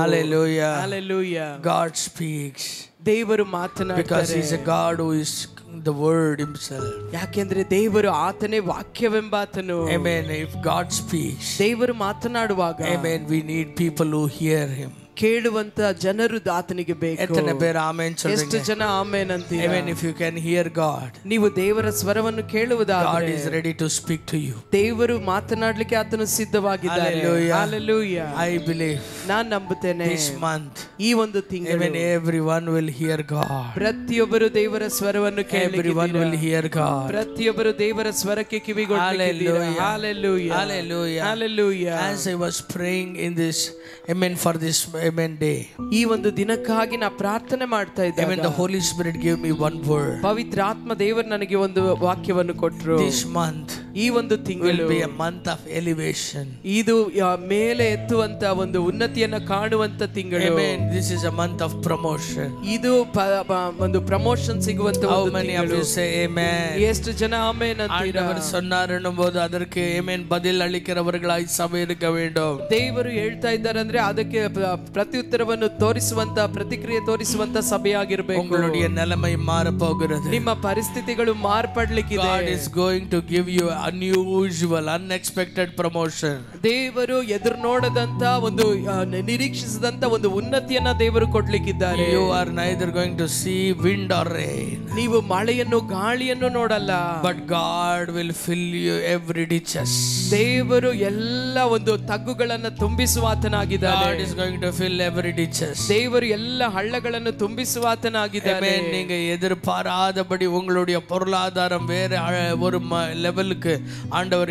Hallelujah. Hallelujah. God speaks ದೇವರು ಮಾತನಾಡ್ತಾರೆ because He is a God who is the Word Himself. ಯಾಕೆಂದ್ರೆ ದೇವರು ಆತನೇ ವಾಕ್ಯವೆಂಬಾತನು. Amen. If God speaks, ದೇವರು ಮಾತನಾಡುವಾಗ, amen, we need people who hear Him. ಕೇಳುವಂತ ಜನರು ಆತನಿಗೆ ಬೇಕು. ಎತ್ತನೆ ಬೇರೆ ಆಮೆನ್ ಚೊಲ್ಲುಂಗೆ. ಎಷ್ಟು ಜನ ಆಮೆನ್ ಅಂತೀರಾ? Amen. If you can hear God, ನೀವು ದೇವರ ಸ್ವರವನ್ನು ಕೇಳುವುದಾದರೆ, God is ready to speak to you. ದೇವರು ಮಾತನಾಡಲಿಕ್ಕೆ ಆತನು ಸಿದ್ಧವಾಗಿದ್ದಾರೆ. Hallelujah. I believe ನಾನು ನಂಬುತ್ತೇನೆ this month, ಈ ಒಂದು ತಿಂಗಳು, amen, everyone will hear God. ಪ್ರತಿಯೊಬ್ಬರು ದೇವರ ಸ್ವರವನ್ನು ಕೇಳಲಿಕ್ಕೆ, everyone will hear God. ಪ್ರತಿಯೊಬ್ಬರು ದೇವರ ಸ್ವರಕ್ಕೆ ಕಿವಿಗೊಡಲಿದ್ದಾರೆ. Hallelujah. Hallelujah. Hallelujah. As I was praying in this, amen, for this, amen, day, ಈ ಒಂದು ದಿನಕ್ಕಾಗಿ ನಾನು ಪ್ರಾರ್ಥನೆ ಮಾಡ್ತಾ ಇದ್ದೆ. amen, the Holy Spirit gave me one word. ಪವಿತ್ರ ಆತ್ಮ ದೇವರು ನನಗೆ ಒಂದು ವಾಕ್ಯವನ್ನು ಕೊಟ್ಟರು. This month ಈ ಒಂದು ತಿಂಗಳು will be a month of elevation. ಇದು ಮೇಲೆ ಎತ್ತುವಂತ ಒಂದು ಉನ್ನತಿಯನ್ನು ಕಾಣುವಂತ ತಿಂಗಳು. Amen. This is a month of promotion. ಇದು ಒಂದು ಪ್ರಮೋಷನ್ ಸಿಗುವಂತ ಒಂದು ತಿಂಗಳು. How many of you say amen? ಎಷ್ಟು ಜನ ಆಮೆನ್ ಅಂತೀರಾ? ஆண்டவர் சொன்னார் என்னும்போது அதற்கு amen பதில் அளிக்கிறவர்களாய் சபை இருக்க வேண்டும். ದೇವರು ಹೇಳ್ತಾ ಇದ್ದಾರೆ ಅಂದ್ರೆ ಅದಕ್ಕೆ ಪ್ರತ್ಯುತ್ತರವನ್ನು ತೋರಿಸುವಂತ, ಪ್ರತಿಕ್ರಿಯೆ ತೋರಿಸುವಂತ ಸಭೆಯಾಗಿರಬೇಕು. உங்களுடைய நிலைமை மாற போகிறது. ನಿಮ್ಮ ಪರಿಸ್ಥಿತಿಗಳು ಮಾರ್ಪಡಲಿಕ್ಕಿದೆ. God is going to give you unusual, unexpected promotion. ದೇವರು ಎದುರು ನೋಡದಂತ ಒಂದು ನಿರೀಕ್ಷಿಸದಂತ ಒಂದು ಉನ್ನತಿಯನ್ನ ದೇವರು ಕೊಡ್ಲಿಕ್ಕಿದ್ದಾರೆ. You are neither going to see wind or rain. ನೀವು ಮಳೆಯನ್ನು ಗಾಳಿಯನ್ನು ನೋಡಲ್ಲ. But God will fill you every ditches. ದೇವರು ಎಲ್ಲ ಒಂದು ತಗ್ಗುಗಳನ್ನು ತುಂಬಿಸುವಾತನಾಗಿದ್ದಾನೆ. God is going to fill every ditches. ದೇವರು ಎಲ್ಲ ಹಳ್ಳಗಳನ್ನು ತುಂಬಿಸುವಾತನಾಗಿದ್ದಾನೆ. Amen. நீங்க எதிர்பாராதபடி உங்களுடைய பொருளாதாரம் வேற ஒரு லெவலுக்கு ஆண்டவர்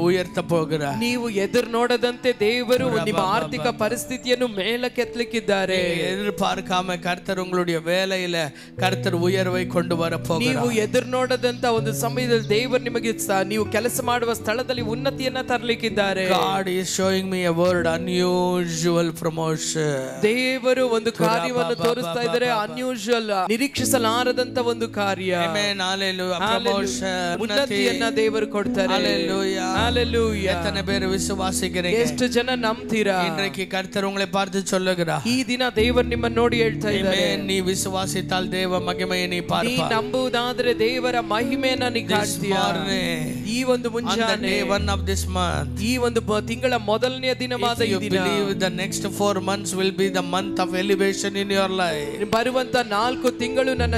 உயர்த்த போகிறார். ನೀವು ಎದುರು ನೋಡದಂತೆ ದೇವರು ನಿಮ್ಮ ಆರ್ಥಿಕ ಪರಿಸ್ಥಿತಿಯನ್ನು ಮೇಲಕ್ಕೆತ್ತಲಿಕ್ಕಿದ್ದಾರೆ. எதிர்பார்க்காம கர்த்தர் உங்களுடைய வேலையில கர்த்தர் உயர்வை கொண்டு வர போகிறார். ನೀವು ಎದುರು ನೋಡದಂತ ಒಂದು ಸಮಯದಲ್ಲಿ ದೇವರು ನಿಮಗೆ ನೀವು ಕೆಲಸ ಮಾಡುವ ಸ್ಥಳದಲ್ಲಿ ಉನ್ನತಿಯನ್ನ ತರಲಿಕ್ಕಿದ್ದಾರೆ. God is showing me a word, unusual promotion. ದೇವರು ಒಂದು ಕಾರ್ಯವನ್ನು ತೋರಿಸ್ತಾ ಇದ್ದಾರೆ. ಅನ್ಯೂಶುವಲ್, ನಿರೀಕ್ಷಿಸಲಾರದಂತ ಒಂದು ಕಾರ್ಯ. Amen. Hallelujah. Promotion, ಉನ್ನತಿಯನ್ನ ದೇವರು ಕೊಡ್ತಾರೆ. Hallelujah. Hallelujah. எத்தனை பேர் விசுவாசிக்கிறீங்க? ಎಷ್ಟು ಜನ ನಂಬ್ತೀರಾ? இன்றைக்கு கர்த்தர் உங்களை பார்த்து சொல்லுகிறார். ಈ ದಿನ ದೇವರು ನಿಮ್ಮನ್ನು ನೋಡಿ ಹೇಳ್ತಾ ಇದ್ದಾರೆ. Amen. ನೀ ವಿಶ್ವಾಸಿತಾಲ್ ದೇವ ಮಹಿಮೆಯನ್ನು ನೀ ಪಾರ್ಪ. ನೀ ನಂಬುವುದಾದರೆ ದೇವರ ಮಹಿಮೆಯನ್ನು ನೀ ಕಾಣ್ತೀಯ. ಈ ಒಂದು ಮುಂಜಾನೆ, one of this month, ಈ ಒಂದು ತಿಂಗಳ ಮೊದಲನೆಯ ದಿನವಾದ ಈ ದಿನ, believe the next 4 months will be the month of elevation in your life. ಬರುವಂತ 4 ತಿಂಗಳು ನನ್ನ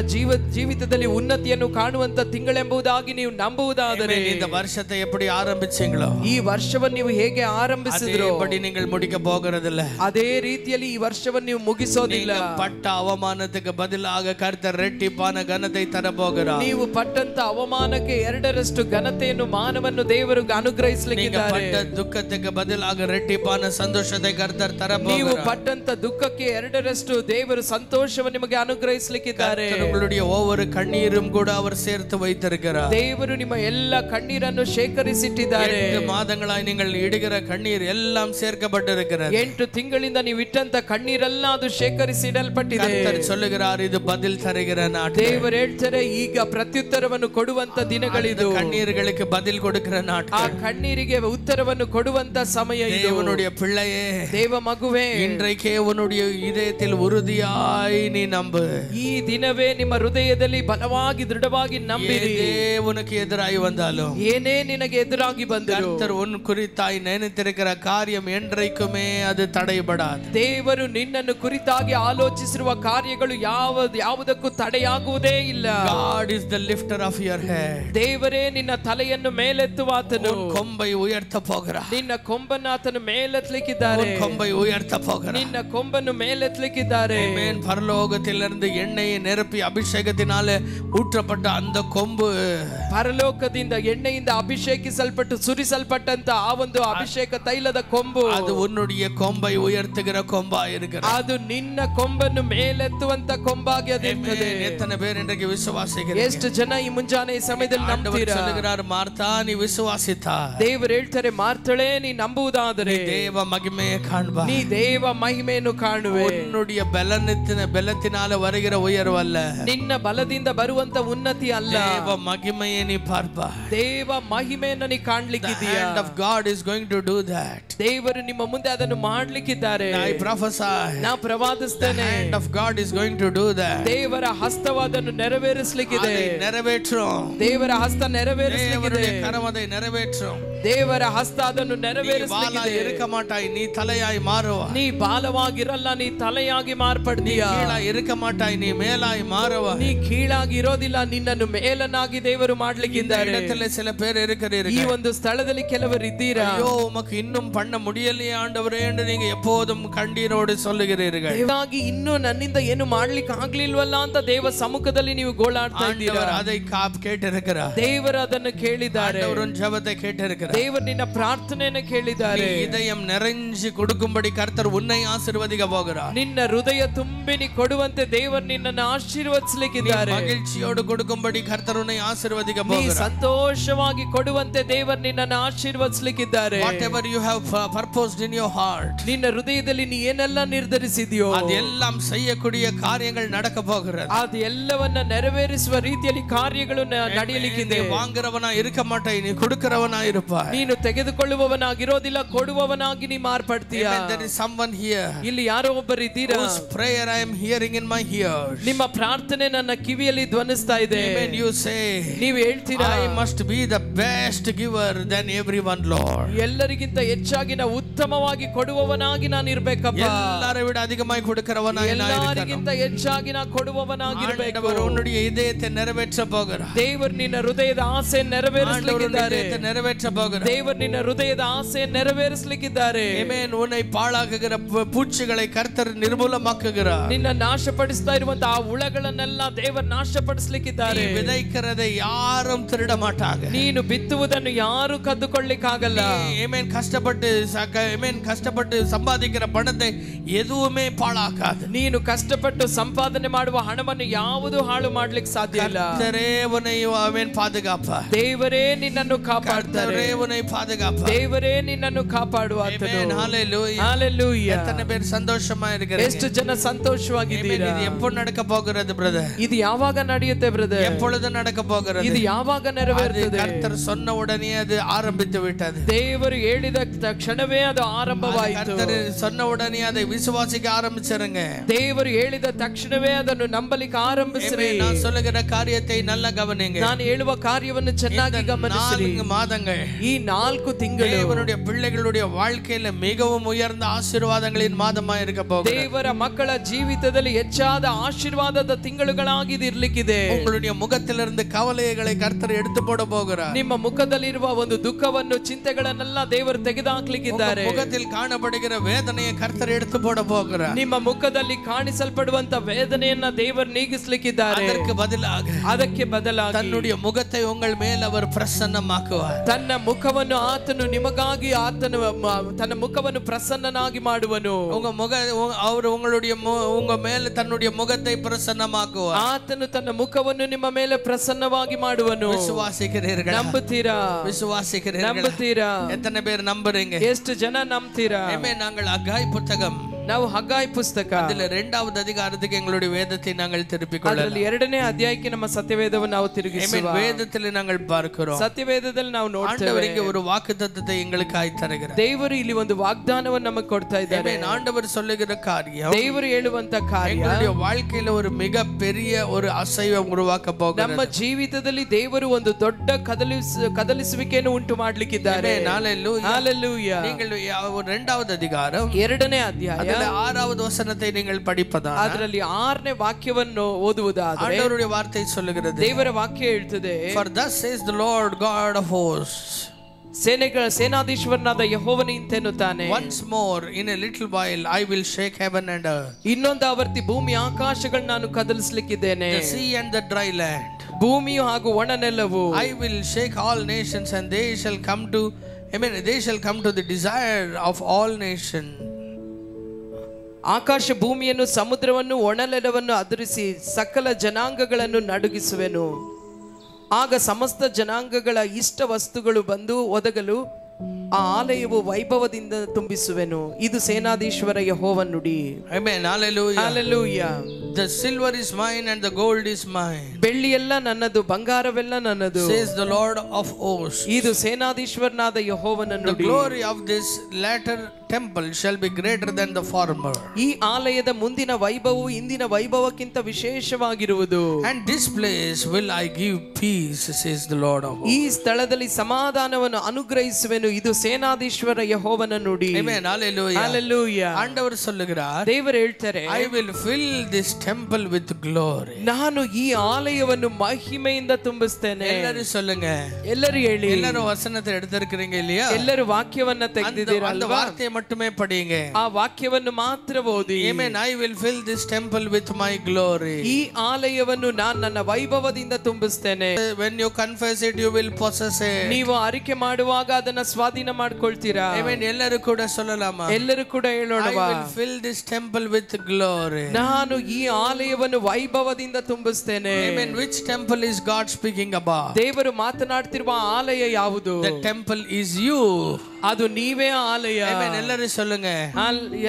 ಜೀವಿತದಲ್ಲಿ ಉನ್ನತಿಯನ್ನು ಕಾಣುವಂತ ತಿಂಗಳೆಂಬುದಾಗಿ ನೀವು ನಂಬುವುದಾದರೆ, இந்த வருஷத்தை எப்படி ஆரம்பிச்சீங்களோ ಈ ವರ್ಷವನ್ನು ನೀವು ಹೇಗೆ ಆರಂಭಿಸಿದ್ರೋ அப்படி நீங்கள் முடிக்க போகிறதில்ல. ಅದೇ ರೀತಿಯಲ್ಲಿ ಈ ವರ್ಷವನ್ನು ನೀವು ಮುಗಿಸೋದಿಲ್ಲ. பட்ட அவமானத்துக்கு பதிலாக கர்த்தர் ரெட்டிப்பான கனத்தை தர போகிறார். ನೀವು ಪಟ್ಟಂತ ಅವಮಾನಕ್ಕೆ 2ರಷ್ಟು ಘನತೆಯನ್ನು, ಮಾನವನ್ನು ದೇವರು ಅನುಗ್ರಹಿಸಲಿಕ್ಕಿದ್ದಾರೆ. பட்ட துக்கத்துக்கு பதிலாக ரெட்டிப்பான சந்தோஷத்தை கர்த்தர் தர போகிறார். ನೀವು ಪಟ್ಟಂತ ದುಃಖಕ್ಕೆ 2ರಷ್ಟು ದೇವರು ಸಂತೋಷವನ್ನು ನಿಮಗೆ ಅನುಗ್ರಹಿಸಲಿಕ್ಕಿದ್ದಾರೆ. உங்களுடைய ஒவ்வொரு கண்ணீரும் கூட அவர் சேர்த்து வைத்திருக்கிறார். ದೇವರು ನಿಮ್ಮ ಎಲ್ಲ ಕಣ್ಣೀರನ್ನು ಶೇಖರಿಸಿಟ್ಟಿದ್ದಾರೆ. 8 ಮಾದಗಳಾಗಿ நீங்கள் ಇಡುகிற ಕಣ್ಣೀರ್ எல்லாம் சேர்க்கப்பட்டிருக்கிறது. 8 ತಿಂಗಳಿಂದ ನೀವು ಇಟ್ಟಂತ ಕಣ್ಣೀರೆಲ್ಲ ಅದು ಶೇಖರಿಸಿಡಲ್ಪಟ್ಟಿದೆ. ಕರ್ತರ್ சொல்லுகிறார், ಇದು பதில் தருகிற நாள். ದೇವರು ಹೇಳ್ತಾರೆ, ಈಗ ಪ್ರತ್ಯುತ್ತರವನ್ನು ಕೊಡುವಂತ ದಿನಗಳಿದು. ಕಣ್ಣೀರುಗಳಿಗೆ பதில் கொடுக்கிற நாள். ಆ ಕಣ್ಣೀರಿಗೆ ಉತ್ತರವನ್ನು ಕೊಡುವಂತ ಸಮಯ ಇದು. தேவனுடைய பிள்ளையே, ದೇವ ಮಗುವೇ, இன்றைக்கே உன்னுடைய இதயத்தில் உறுதியாய் நீ நம்பு. ಈ ದಿನವೇ ನಿಮ್ಮ ಹೃದಯದಲ್ಲಿ ಬಲವಾಗಿ ದೃಢವಾಗಿ ನಂಬಿರಿ. உனக்கு எதிராய் வந்தாலும், ಏನೇ ನಿನಗೆ ಎದುರಾಗಿ ಬಂದರೂ, கர்த்தர் உன் குறித்தாய் நினைத்திருக்கிற காரியம் என்றைக்குமே அது தடைபடாது. ದೇವರು ನಿನ್ನನ್ನು ಕುರಿತಾಗಿ ಆಲೋಚಿಸಿರುವ ಕಾರ್ಯಗಳು ಯಾವುದಕ್ಕೂ ತಡೆಯಾಗುವುದೇ ಇಲ್ಲ. God is the lifter of your head. ದೇವರೇ ನಿನ್ನ ತಲೆಯನ್ನು ಮೇಲೆತ್ತುವಾತನು. ಕೊಂಬೈ ಉಯರ್ತ போகிறார். ನಿನ್ನ ಕೊಂಬನ್ನು ಆತನು ಮೇಲೆತ್ತಲಿಕ್ಕಿದ್ದಾರೆ. ಕೊಂಬೈ ಉಯರ್ತ போகிறார். ನಿನ್ನ ಕೊಂಬನ್ನು ಮೇಲೆತ್ತಲಿಕ್ಕಿದ್ದಾರೆ. ஆமென். பரலோகத்திலிருந்து எண்ணெயை நிரப்பி அபிஷேகத்தினாலே ஊற்றப்பட்ட அந்த கொம்பு, ಪರಲೋಕದಿಂದ ಎಣ್ಣೆಯಿಂದ ಅಭಿಷೇಕಿಸಲ್ಪಟ್ಟು ಸುರಿಸಲ್ಪಟ್ಟಂತ ಆ ಒಂದು ಅಭಿಷೇಕ ತೈಲದ ಕೊಂಬು, ಅದು ಉನ್ನುடைய கொம்பை உயர்த்துகிற கொம்பா இருக்கிறது. ಅದು ನಿನ್ನ ಕೊಂಬನ್ನು ಮೇಲೆತ್ತುವಂತ ಕೊಂಬಾಗಿ ಅದಿರ್ತದೆ. எத்தனை பேர் இன்றைக்கு விசுவாசிக்கிறீங்க? ಎಷ್ಟು ಜನ ಈ ಮುಂಜಾನೆ ಈ ಸಮಯದಲ್ಲಿ ನಂಬ್ತೀರಾ? சொல்லுகிறார், மார்த்தா நீ விசுவாசித்தா. ದೇವರು ಹೇಳ್ತಾರೆ, ಮಾರ್ತಳೆ ನೀ ನಂಬುವುದಾದರೆ தேவ மகிமையை காண்பா. ನೀ ದೇವ ಮಹಿಮೆಯನ್ನು ಕಾಣುವೆ. உன்னுடைய பலத்தினால வருகிற உயர்வு அல்ல, ನಿನ್ನ ಬಲದಿಂದ ಬರುವಂತ ಉನ್ನತಿ ಅಲ್ಲ, தேவ மகிமையை நீ பார்ப்பா. ದೇವ ದೇವ ಮಹಿಮೆಯನ್ನು ನೀ The ಕಾಣ್ಲಿಕ್ಕಿದೀಯಾ. hand of God is going to do that. ದೇವರು ನಿಮ್ಮ ಮುಂದೆ ಅದನ್ನು ಮಾಡ್ಲಿಕ್ಕಿದ್ದಾರೆ. I prophesy. ನಾ The ಪ್ರವಾದಿಸ್ತೇನೆ, hand of God is going to do that. ದೇವರ ಹಸ್ತವಾದನ್ನು ನೆರವೇರಿಸಲಿಕ್ಕಿದೆ. அதை நிறைவேற்றும். ದೇವರ ಹಸ್ತ ನೆರವೇರಿಸಲಿಕ್ಕಿದೆ. தேவனுடைய கரம் அதை நிறைவேற்றும். ದೇವರ ಹಸ್ತ ಅದನ್ನು நீ ನೆರವೇರಿಸಲಿಕ್ಕಿದೆ. வாளாய் இருக்க மாட்டாய், நீ தலையாய் மாறுவாய். ನೀ ಬಾಲವಾಗಿರಲ್ಲ, ನೀ ತಲೆಯಾಗಿ ಮಾರ್ಪಡ್ತೀಯಾ. கீழாய் இருக்க மாட்டாய், நீ மேலாய் மாறுவாய். ನೀ ಕೀಳಾಗಿ ಇರೋದಿಲ್ಲ, ನಿನ್ನನ್ನು ಮೇಲನಾಗಿ ದೇವರು இந்த ಮಾಡ್ಲಿಕ್ಕಿದ್ದಾರೆ. இடத்துல சில பேர் இருக்கிறீர்கள். ಈ ಒಂದು ಸ್ಥಳದಲ್ಲಿ ಕೆಲವರು ಇದ್ದೀರಾ. ஐயோ உமக்கு இன்னும் பண்ண முடியலையே ஆண்டவரே என்று நீங்க எப்போதும் கண்ணீரோடு சொல்லுகிறீர்கள். ದೇವರಾಗಿ ಇನ್ನೂ ನನ್ನಿಂದ ಏನು ಮಾಡ್ಲಿಕ್ಕೆ ಆಗ್ಲಿಲ್ವಲ್ಲ ಅಂತ ದೇವ ಸಮ್ಮುಖದಲ್ಲಿ ನೀವು ಗೋಳಾಡ್ತಾ ಇದ್ದೀರಾ. ஆண்டவர் அதை கேட்டிருக்கிறார். ದೇವರು ಅದನ್ನು ಕೇಳಿದ್ದಾರೆ. ஆண்டவர் உன் ஜெபத்தை கேட்டிருக்கிறார். ದೇವರು ನಿನ್ನ ಪ್ರಾರ್ಥನೆಯನ್ನು ಕೇಳಿದ್ದಾರೆ. நீ இதயம் நிறைஞ்சு கொடுக்கும்படி கர்த்தர் உன்னை ஆசீர்வதிக்க போகிறார். ನಿನ್ನ ಹೃದಯ ತುಂಬಿ ನೀ ಕೊಡುವಂತೆ ದೇವರು ನಿನ್ನನ್ನು ಆಶೀರ್ವದಿಸಲಿಕ್ಕಿದ್ದಾರೆ. மகிழ்ச்சியோடு கொடுக்கும்படி கர்த்தர் உன்னை ஆசீர்வதிக்க ನೀ போகிறார். ಸಂತೋಷವಾಗಿ ಕೊಡುವಂತೆ ದೇವರು ನಿನ್ನನ್ನು ಆಶೀರ್ವದಿಸಲಿಕ್ಕಿದ್ದಾರೆ. Whatever you have purposed in your heart, ನಿನ್ನ ಹೃದಯದಲ್ಲಿ ನೀ ಏನೆಲ್ಲ ನಿರ್ಧರಿಸಿದೆಯೋ அதெல்லாம் செய்யக்கூடிய காரியங்கள் நடக்க போகிறது. ಅದು ಎಲ್ಲವನ್ನ ನೆರವೇರಿಸುವ ರೀತಿಯಲ್ಲಿ ಕಾರ್ಯಗಳು ನಡೆಯಲಿಕ್ಕಿದೆ. நீ வாங்குறவனா இருக்க மாட்டாய், நீ கொடுக்கிறவனா இருப்பாய். ನೀನು ತೆಗೆದುಕೊಳ್ಳುವವನಾಗಿರೋದಿಲ್ಲ, ಕೊಡುವವನಾಗಿ ನೀ ಮಾರ್ಪಡ್ತೀಯಾ. There is someone here ಇಲ್ಲಿ ಯಾರೋ ಒಬ್ಬರು ಇದ್ದೀರಾ. whose prayer I am hearing in my ears. ನಿಮ್ಮ ಪ್ರಾರ್ಥನೆ ನನ್ನ ಕಿವಿಯಲ್ಲಿ ಧ್ವನಿಸ್ತಾ ಇದೆ. Amen. You say, ನೀವು ಹೇಳ್ತೀರಾ, I must be the best giver than everyone, Lord. ಎಲ್ಲರಿಗಿಂತ ಹೆಚ್ಚಾಗಿ ನಾ ಉತ್ತಮವಾಗಿ ಕೊಡುವವನಾಗಿ ನಾನು ಇರ್ಬೇಕಪ್ಪ. எல்லாரை விட அதிகமாய் கொடுக்கிறவனாய் நான் இருக்கணும். ಎಲ್ಲರಿಗಿಂತ ಹೆಚ್ಚಾಗಿ ನಾ ಕೊಡುವವನಾಗಿರ್ಬೇಕು. ஆண்டவர் உன்னுடைய இதயத்தை நிறைவேற்ற போகிறார். ದೇವರು ನಿನ್ನ ಹೃದಯದ ಆಸೆ ನೆರವೇರಿಸಲಿಕ್ಕಿದ್ದಾರೆ. நிறைவேற்ற போகிறார். ದೇವರು ನಿನ್ನ ಹೃದಯದ ಆಸೆ ನೆರವೇರಿಸಲಿಕ್ಕಿದ್ದಾರೆ. ಆಮೆನ್. உன்னை பாழாக்குகிற பூச்சிகளை கர்த்தர் நிர்மூலமாக்குகிறார். ನಿನ್ನ ನಾಶಪಡಿಸ್ತಾ ಇರುವಂತಹ ಆ ಹುಳಗಳನ್ನೆಲ್ಲ ದೇವರು ನಾಶಪಡಿಸಲಿಕ್ಕಿದ್ದಾರೆ. விதைக்கிறதை யாரும் திருட மாட்டாங்க. ನೀನು ಬಿತ್ತುವುದನ್ನು ಯಾರು ಕದ್ದುಕೊಳ್ಳಿಕ್ಕಾಗಲ್ಲ. ஆமென். கஷ்டப்பட்டு சம்பாதிக்கிற பணத்தை எதுவுமே பாழாக்காது. ನೀನು ಕಷ್ಟಪಟ್ಟು ಸಂಪಾದನೆ ಮಾಡುವ ಹಣವನ್ನು ಯಾವುದು ಹಾಳು ಮಾಡ್ಲಿಕ್ಕೆ ಸಾಧ್ಯ ಇಲ್ಲ. கர்த்தரே உன்னை ஆமென் பாதுகாப்பார். ದೇವರೇ ನಿನ್ನನ್ನು ಕಾಪಾಡ್ತಾರೆ. கர்த்தரே உன்னை பாதுகாப்பார். ದೇವರೇ ನಿನ್ನನ್ನು ಕಾಪಾಡುವಾತನು. ஆமென். ஹalleluya. ஹalleluya. எத்தனை பேர் சந்தோஷமா இருக்கிறீங்க? ಎಷ್ಟು ಜನ ಸಂತೋಷವಾಗಿದ್ದೀರಾ? இது எப்போ நடக்க போகிறது பிரதர்? ಇದು ಯಾವಾಗ ನಡೆಯುತ್ತೆ ಬ್ರದರ್? எப்பொழுது நடக்க போகிறது? ಇದು ಯಾವಾಗ ನೆರವೇರುತ್ತದೆ? கர்த்தர் சொன்ன உடனே அது ஆரம்பித்து விட்டது. ದೇವರು ಹೇಳಿದ ತಕ್ಷಣವೇ ಅದು ಆರಂಭವಾಯಿತು. கர்த்தர் சொன்ன உடனே அதை விசுவாசிக்க ஆரம்பிச்சிருங்க. ದೇವರು ಹೇಳಿದ ತಕ್ಷಣವೇ ಅದನ್ನು ನಂಬಲಿಕ್ಕೆ ಆರಂಭಿಸಿರಿ. நான் சொல்லுகிற காரியத்தை நல்லா கவனிங்க. ನಾನು ಹೇಳುವ ಕಾರ್ಯವನ್ನು ಚೆನ್ನಾಗಿ ಗಮನಿಸಿರಿ. 4 மாதங்கள் ಈ 4 ತಿಂಗಳು தேவனுடைய பிள்ளைகளுடைய வாழ்க்கையில மிகவும் உயர்ந்த ஆசீர்வாதங்களின் மாதமா இருக்க போகுது. ದೇವರ ಮಕ್ಕಳ ಜೀವಿತದಲ್ಲಿ ಹೆಚ್ಚಾದ ಆಶೀರ್ವಾದದ ತಿಂಗಳುಗಳಾಗಿ ಇರಲಿಕ್ಕಿದೆ. உங்களுடைய முகத்திலிருந்து கவலைகளை கர்த்தர் எடுத்து போட போகிறார். ನಿಮ್ಮ ಮುಖದಲ್ಲಿರುವ ಒಂದು ದುಃಖವನ್ನು ಚಿಂತೆಗಳನ್ನೆಲ್ಲ ದೇವರು ತೆಗೆದುಹಾಕಲಿಕ್ಕಿದ್ದಾರೆ. முகத்தில் காணப்படுகிற வேதனையை கர்த்தர் எடுத்து போட போகிறார். ನಿಮ್ಮ ಮುಖದಲ್ಲಿ ಕಾಣಿಸಲ್ಪಡುವಂತ ವೇದನೆಯನ್ನ ದೇವರು ನೀಗಿಸಲಿಕ್ಕಿದ್ದಾರೆ. ಅದಕ್ಕೆ ಬದಲಾಗಿ தன்னுடைய முகத்தை உங்கள் மேல் அவர் பிரசன்னமாக்குவார். ತನ್ನ ಮುಖವನ್ನು ಆತನು ನಿಮಗಾಗಿ ತನ್ನ ಮುಖವನ್ನು ಪ್ರಸನ್ನನಾಗಿ ಮಾಡುವನು. அவர் உங்க மேல தன்னுடைய முகத்தை பிரசன்னமாக்குவார். ಆತನು ತನ್ನ ಮುಖವನ್ನು ನಿಮ್ಮ ಮೇಲೆ ಪ್ರಸನ್ನವಾಗಿ ಮಾಡುವನು. விசுவாசிக்கிறீர்களா? ನಂಬುತ್ತೀರಾ? விசுவாசிக்கிறீர்களா? ನಂಬುತ್ತೀರಾ? எத்தனை பேர் நம்புறீங்க? ಎಷ್ಟು ಜನ ನಂಬ್ತೀರಾ? நாங்கள் அகாய் புத்தகம், ನಾವು ಹಗ್ಗಾಯಿ ಪುಸ್ತಕ அதில் 2வது அதிகாரத்துக்கு எங்களுடைய வேதத்தை நாங்கள் திருப்பிக் கொள்ளலாம். ಅದರಲ್ಲಿ 2ನೇ ಅಧ್ಯಾಯಕ್ಕೆ ನಮ್ಮ ಸತ್ಯವೇದವನ್ನು ನಾವು ತಿರುಗಿಸುವ. வேதத்தில் நாங்கள் பார்க்கிறோம். ಸತ್ಯವೇದದಲ್ಲಿ ನಾವು ನೋಡ್ತೇವೆ. ஆண்டவர் இங்கே ஒரு வாக்குத்தத்தத்தை எங்களுக்காய் தருகிறார். ದೇವರು ಇಲ್ಲಿ ಒಂದು ವಾಗ್ದಾನವನ್ನು ನಮಗೆ ಕೊಡ್ತಾ ಇದ್ದಾರೆ. ஆண்டவர் சொல்லுகிற காரியம், ದೇವರು ಹೇಳುವಂತ ಕಾರ್ಯ எங்களுடைய வாழ்க்கையில ஒரு மிகப்பெரிய ஒரு அசைவம் உருவாக்க போகிறார். ನಮ್ಮ ಜೀವಿತದಲ್ಲಿ ದೇವರು ಒಂದು ದೊಡ್ಡ ಕದಲಿಸುವಿಕೆಯನ್ನು ಉಂಟು ಮಾಡಲಿಕ್ಕಿದ್ದಾರೆ. ஹalleluya. நீங்கள் 2வது அதிகாரம் 2ನೇ ಅಧ್ಯಾಯ 6வது வசனத்தை நீங்கள் படிப்பதால் ಅದರಲ್ಲಿ 6ನೇ ವಾಕ್ಯವನ್ನು ಓದುವುದಾದರೆ ஆண்டவருடைய வார்த்தை சொல்லுகிறது, ದೇವರ ವಾಕ್ಯ ಹೇಳ್ತದೆ, For thus says the Lord God of hosts, ಸೇನಾಧೀಶ್ವರನಾದ ಯೆಹೋವನು ಇಂತೆನ್ನುತ್ತಾನೆ, once more in a little while I will shake heaven and earth, ಇನ್ನೊಂದು ಆವರ್ತಿ ಭೂಮಿ ಆಕಾಶಗಳನ್ನು ನಾನು ಕದಲಿಸಲಿಕ್ಕಿದ್ದೇನೆ, the sea and the dry land, ಭೂಮಿಯು ಹಾಗೂ ಒಣ ನೆಲವು, I will shake all nations and they shall come to the desire of all nations. ಆಕಾಶ ಭೂಮಿಯನ್ನು ಸಮುದ್ರವನ್ನು ಒಣನೆಲವನ್ನು ಅದುರಿಸಿ ಸಕಲ ಜನಾಂಗಗಳನ್ನು ನಡುಗಿಸುವೆನು. ಆಗ ಸಮಸ್ತ ಜನಾಂಗಗಳ ಇಷ್ಟ ವಸ್ತುಗಳು ಬಂದು ಒದಗಲು ಆ ಆಲಯವು ವೈಭವದಿಂದ ತುಂಬಿಸುವೆನು. ಇದು ಸೇನಾಧೀಶ್ವರ ಯೆಹೋವನ ನುಡಿ. Amen. Hallelujah. Hallelujah. The silver is mine and the gold is mine, ಬೆಳ್ಳಿಯೆಲ್ಲ ನನ್ನದು, ಬಂಗಾರವೆಲ್ಲ ನನ್ನದು, says the Lord of hosts. ಇದು ಸೇನಾಧೀಶ್ವರನಾದ ಯೆಹೋವನ The ನುಡಿ. glory of this latter temple shall be greater than the former, ಈ ಆಲಯದ ಮುಂದಿನ ವೈಭವವು ಇಂದಿನ ವೈಭವಕ್ಕಿಂತ ವಿಶೇಷವಾಗಿರುವುದು. and this place will I give peace, says the Lord of hosts. ಈ ಸ್ಥಳದಲ್ಲಿ ಸಮಾಧಾನವನ್ನು ಅನುಗ್ರಹಿಸುವೆನು, ಇದು ಸೇನಾಧೀಶ್ವರ ಯೆಹೋವನ ನುಡಿ. Amen. Hallelujah. Hallelujah. ஆண்டவர் சொல்லுகிறார், ದೇವರು ಹೇಳ್ತಾರೆ, I will fill this temple with glory. ನಾನು ಈ ಆಲಯವನ್ನು ಮಹಿಮೆಯಿಂದ ತುಂಬಿಸ್ತೇನೆ. ಎಲ್ಲರೂ சொல்லுங்க, ಎಲ್ಲರೂ ಹೇಳಿ. எல்லாரும் வசனத்தை எடுத்திருக்கிறீங்க இல்லையா? ಎಲ್ಲರೂ ವಾಕ್ಯವನ್ನ அந்த ತೆಗೆದಿದ್ದೀರಲ್ವಾ? வார்த்தையை மட்டுமே படிங்க. ಆ ವಾಕ್ಯವನ್ನು ಮಾತ್ರ ಓದಿ. Amen. I will fill this temple with my glory. ಈ ಆಲಯವನ್ನು ನಾನು ನನ್ನ ವೈಭವದಿಂದ ತುಂಬಿಸ್ತೇನೆ. When you confess it, you will possess it. ನೀವು ಅರಿಕೆ ಮಾಡುವಾಗ ಅದನ್ನ ಸ್ವಾಧೀನ ಮಾಡ್ಕೊಳ್ತೀರಾ. Amen. ಎಲ್ಲರೂ ಕೂಡ சொல்லலாமா? ಎಲ್ಲರೂ ಕೂಡ ಹೇಳೋಣವಾ? I will fill this temple with glory. ನಾನು ಈ ಆಲಯವನ್ನು ವೈಭವದಿಂದ ತುಂಬಿಸ್ತೇನೆ. Amen. Which temple is God speaking about? ದೇವರು ಮಾತನಾಡ್ತಿರುವ ಆಲಯ ಯಾವುದು? The temple is you. ಅದು ನೀವೇ ಆಲಯ. Amen. ಎಲ್ಲರೂ சொல்லுங்க,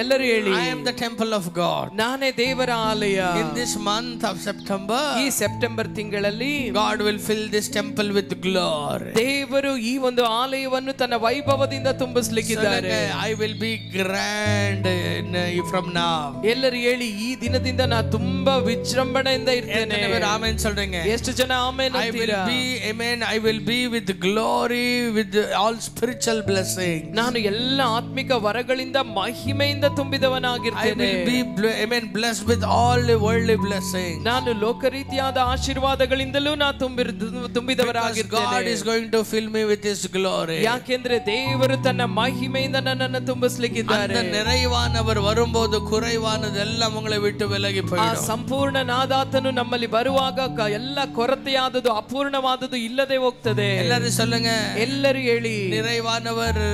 ಎಲ್ಲರೂ ಹೇಳಿ. I am the temple of God. ನಾನೇ ದೇವರ ಆಲಯ. In this month of September, ಈ ಸೆಪ್ಟೆಂಬರ್ ತಿಂಗಳಲ್ಲಿ God will fill this temple with glory. ದೇವರು ಈ ಒಂದು ಆಲಯವನ್ನು ತನ್ನ ವೈಭವದಿಂದ ತುಂಬಿಸಲಿಕ್ಕಿದ್ದಾರೆ. I will be grand from now. ಎಲ್ಲರೂ ಹೇಳಿ, ಈ ದಿನದಿಂದ ನಾನು ತುಂಬಾ ವಿಜೃಂಭಣೆಯಿಂದ ಇರ್ತೇನೆ. ಆಮೆನ್ சொல்றீங்க? ಎಷ್ಟು ಜನ ಆಮೆನ್ I will ಅಂತೀರಾ? be, amen, I will be with glory, with all spiritual blessings. ನಾನು ಎಲ್ಲ ಆತ್ಮಿಕ ವರಗಳಿಂದ ಮಹಿಮೆಯಿಂದ I ತುಂಬಿದವನಾಗಿರ್ತೇನೆ. will be, amen, blessed with all the worldly blessings. ನಾನು ಲೋಕರೀತಿಯಾದ ಆಶೀರ್ವಾದಗಳಿಂದಲೂ ನಾನು Because ತುಂಬಿದವನಾಗಿರ್ತೇನೆ. God is going to fill me with His glory. ಯಾಕೆಂದ್ರೆ ದೇವರು ತನ್ನ ಮಹಿಮೆಯಿಂದ ನನ್ನನ್ನು ತುಂಬಿಸಲಿಕ್ಕಿದ್ದಾರೆ. அந்த நிறைவானவர் வரும்போது குறைவானதெல்லாம் உங்களை விட்டு விலகி ಆ போய்டும். ಸಂಪೂರ್ಣ ನಾದಾತನು ನಮ್ಮಲ್ಲಿ ಬರುವಾಗ ಎಲ್ಲ ಕೊರತೆಯಾದದು ಅಪೂರ್ಣವಾದದು ಇಲ್ಲದೆ ಹೋಗ್ತದೆ. எல்லாரும் சொல்லுங்க, ಎಲ್ಲರೂ ಹೇಳಿ. நிறைவானவர்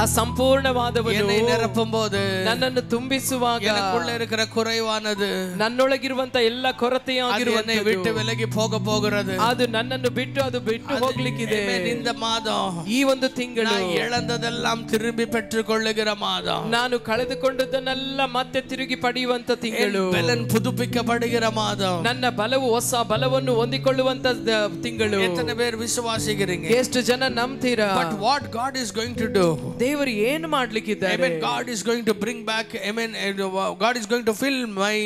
ಆ ಸಂಪೂರ್ಣವಾದವನು என்னை நிரப்பும்போது ನನ್ನನ್ನು ತುಂಬಿಸುವಾಗ எனக்குள்ள இருக்கிற குறைவானது ನನ್ನೊಳಗಿರುವಂತ ಎಲ್ಲ அது ಕೊರತೆಯಾಗಿರುವಂತ என்னை விட்டு விலகி போகிறது. ಅದು ನನ್ನನ್ನು ಬಿಟ್ಟು ಹೋಗ್ಲಿಕ್ಕಿದೆ. இந்த மாதம் ಈ ಒಂದು ತಿಂಗಳು நான் இழந்ததெல்லாம் திரும்பி பெற்றுக்கொள்ளுகிற மாதம். ನಾನು ಕಳೆದುಕೊಂಡದನ್ನೆಲ್ಲ ಮತ್ತೆ ತಿರುಗಿ ಪಡೆಯುವಂತ ತಿಂಗಳು. பலன் புதுப்பிக்கப்படுகிற மாதம். ನನ್ನ ಬಲವು ಹೊಸ ಬಲವನ್ನು ಹೊಂದಿಕೊಳ್ಳುವಂತ ತಿಂಗಳು. எத்தனை பேர் விசுவாசிக்கிறீங்க? ಎಷ್ಟು ಜನ ನಂಬ್ತೀರಾ? But what God is going to do? ದೇವರು ಏನು ಮಾಡ್ಲಿಕ್ಕಿದ್ದಾರೆ? Amen. God is going to bring back, amen, God is going to fill my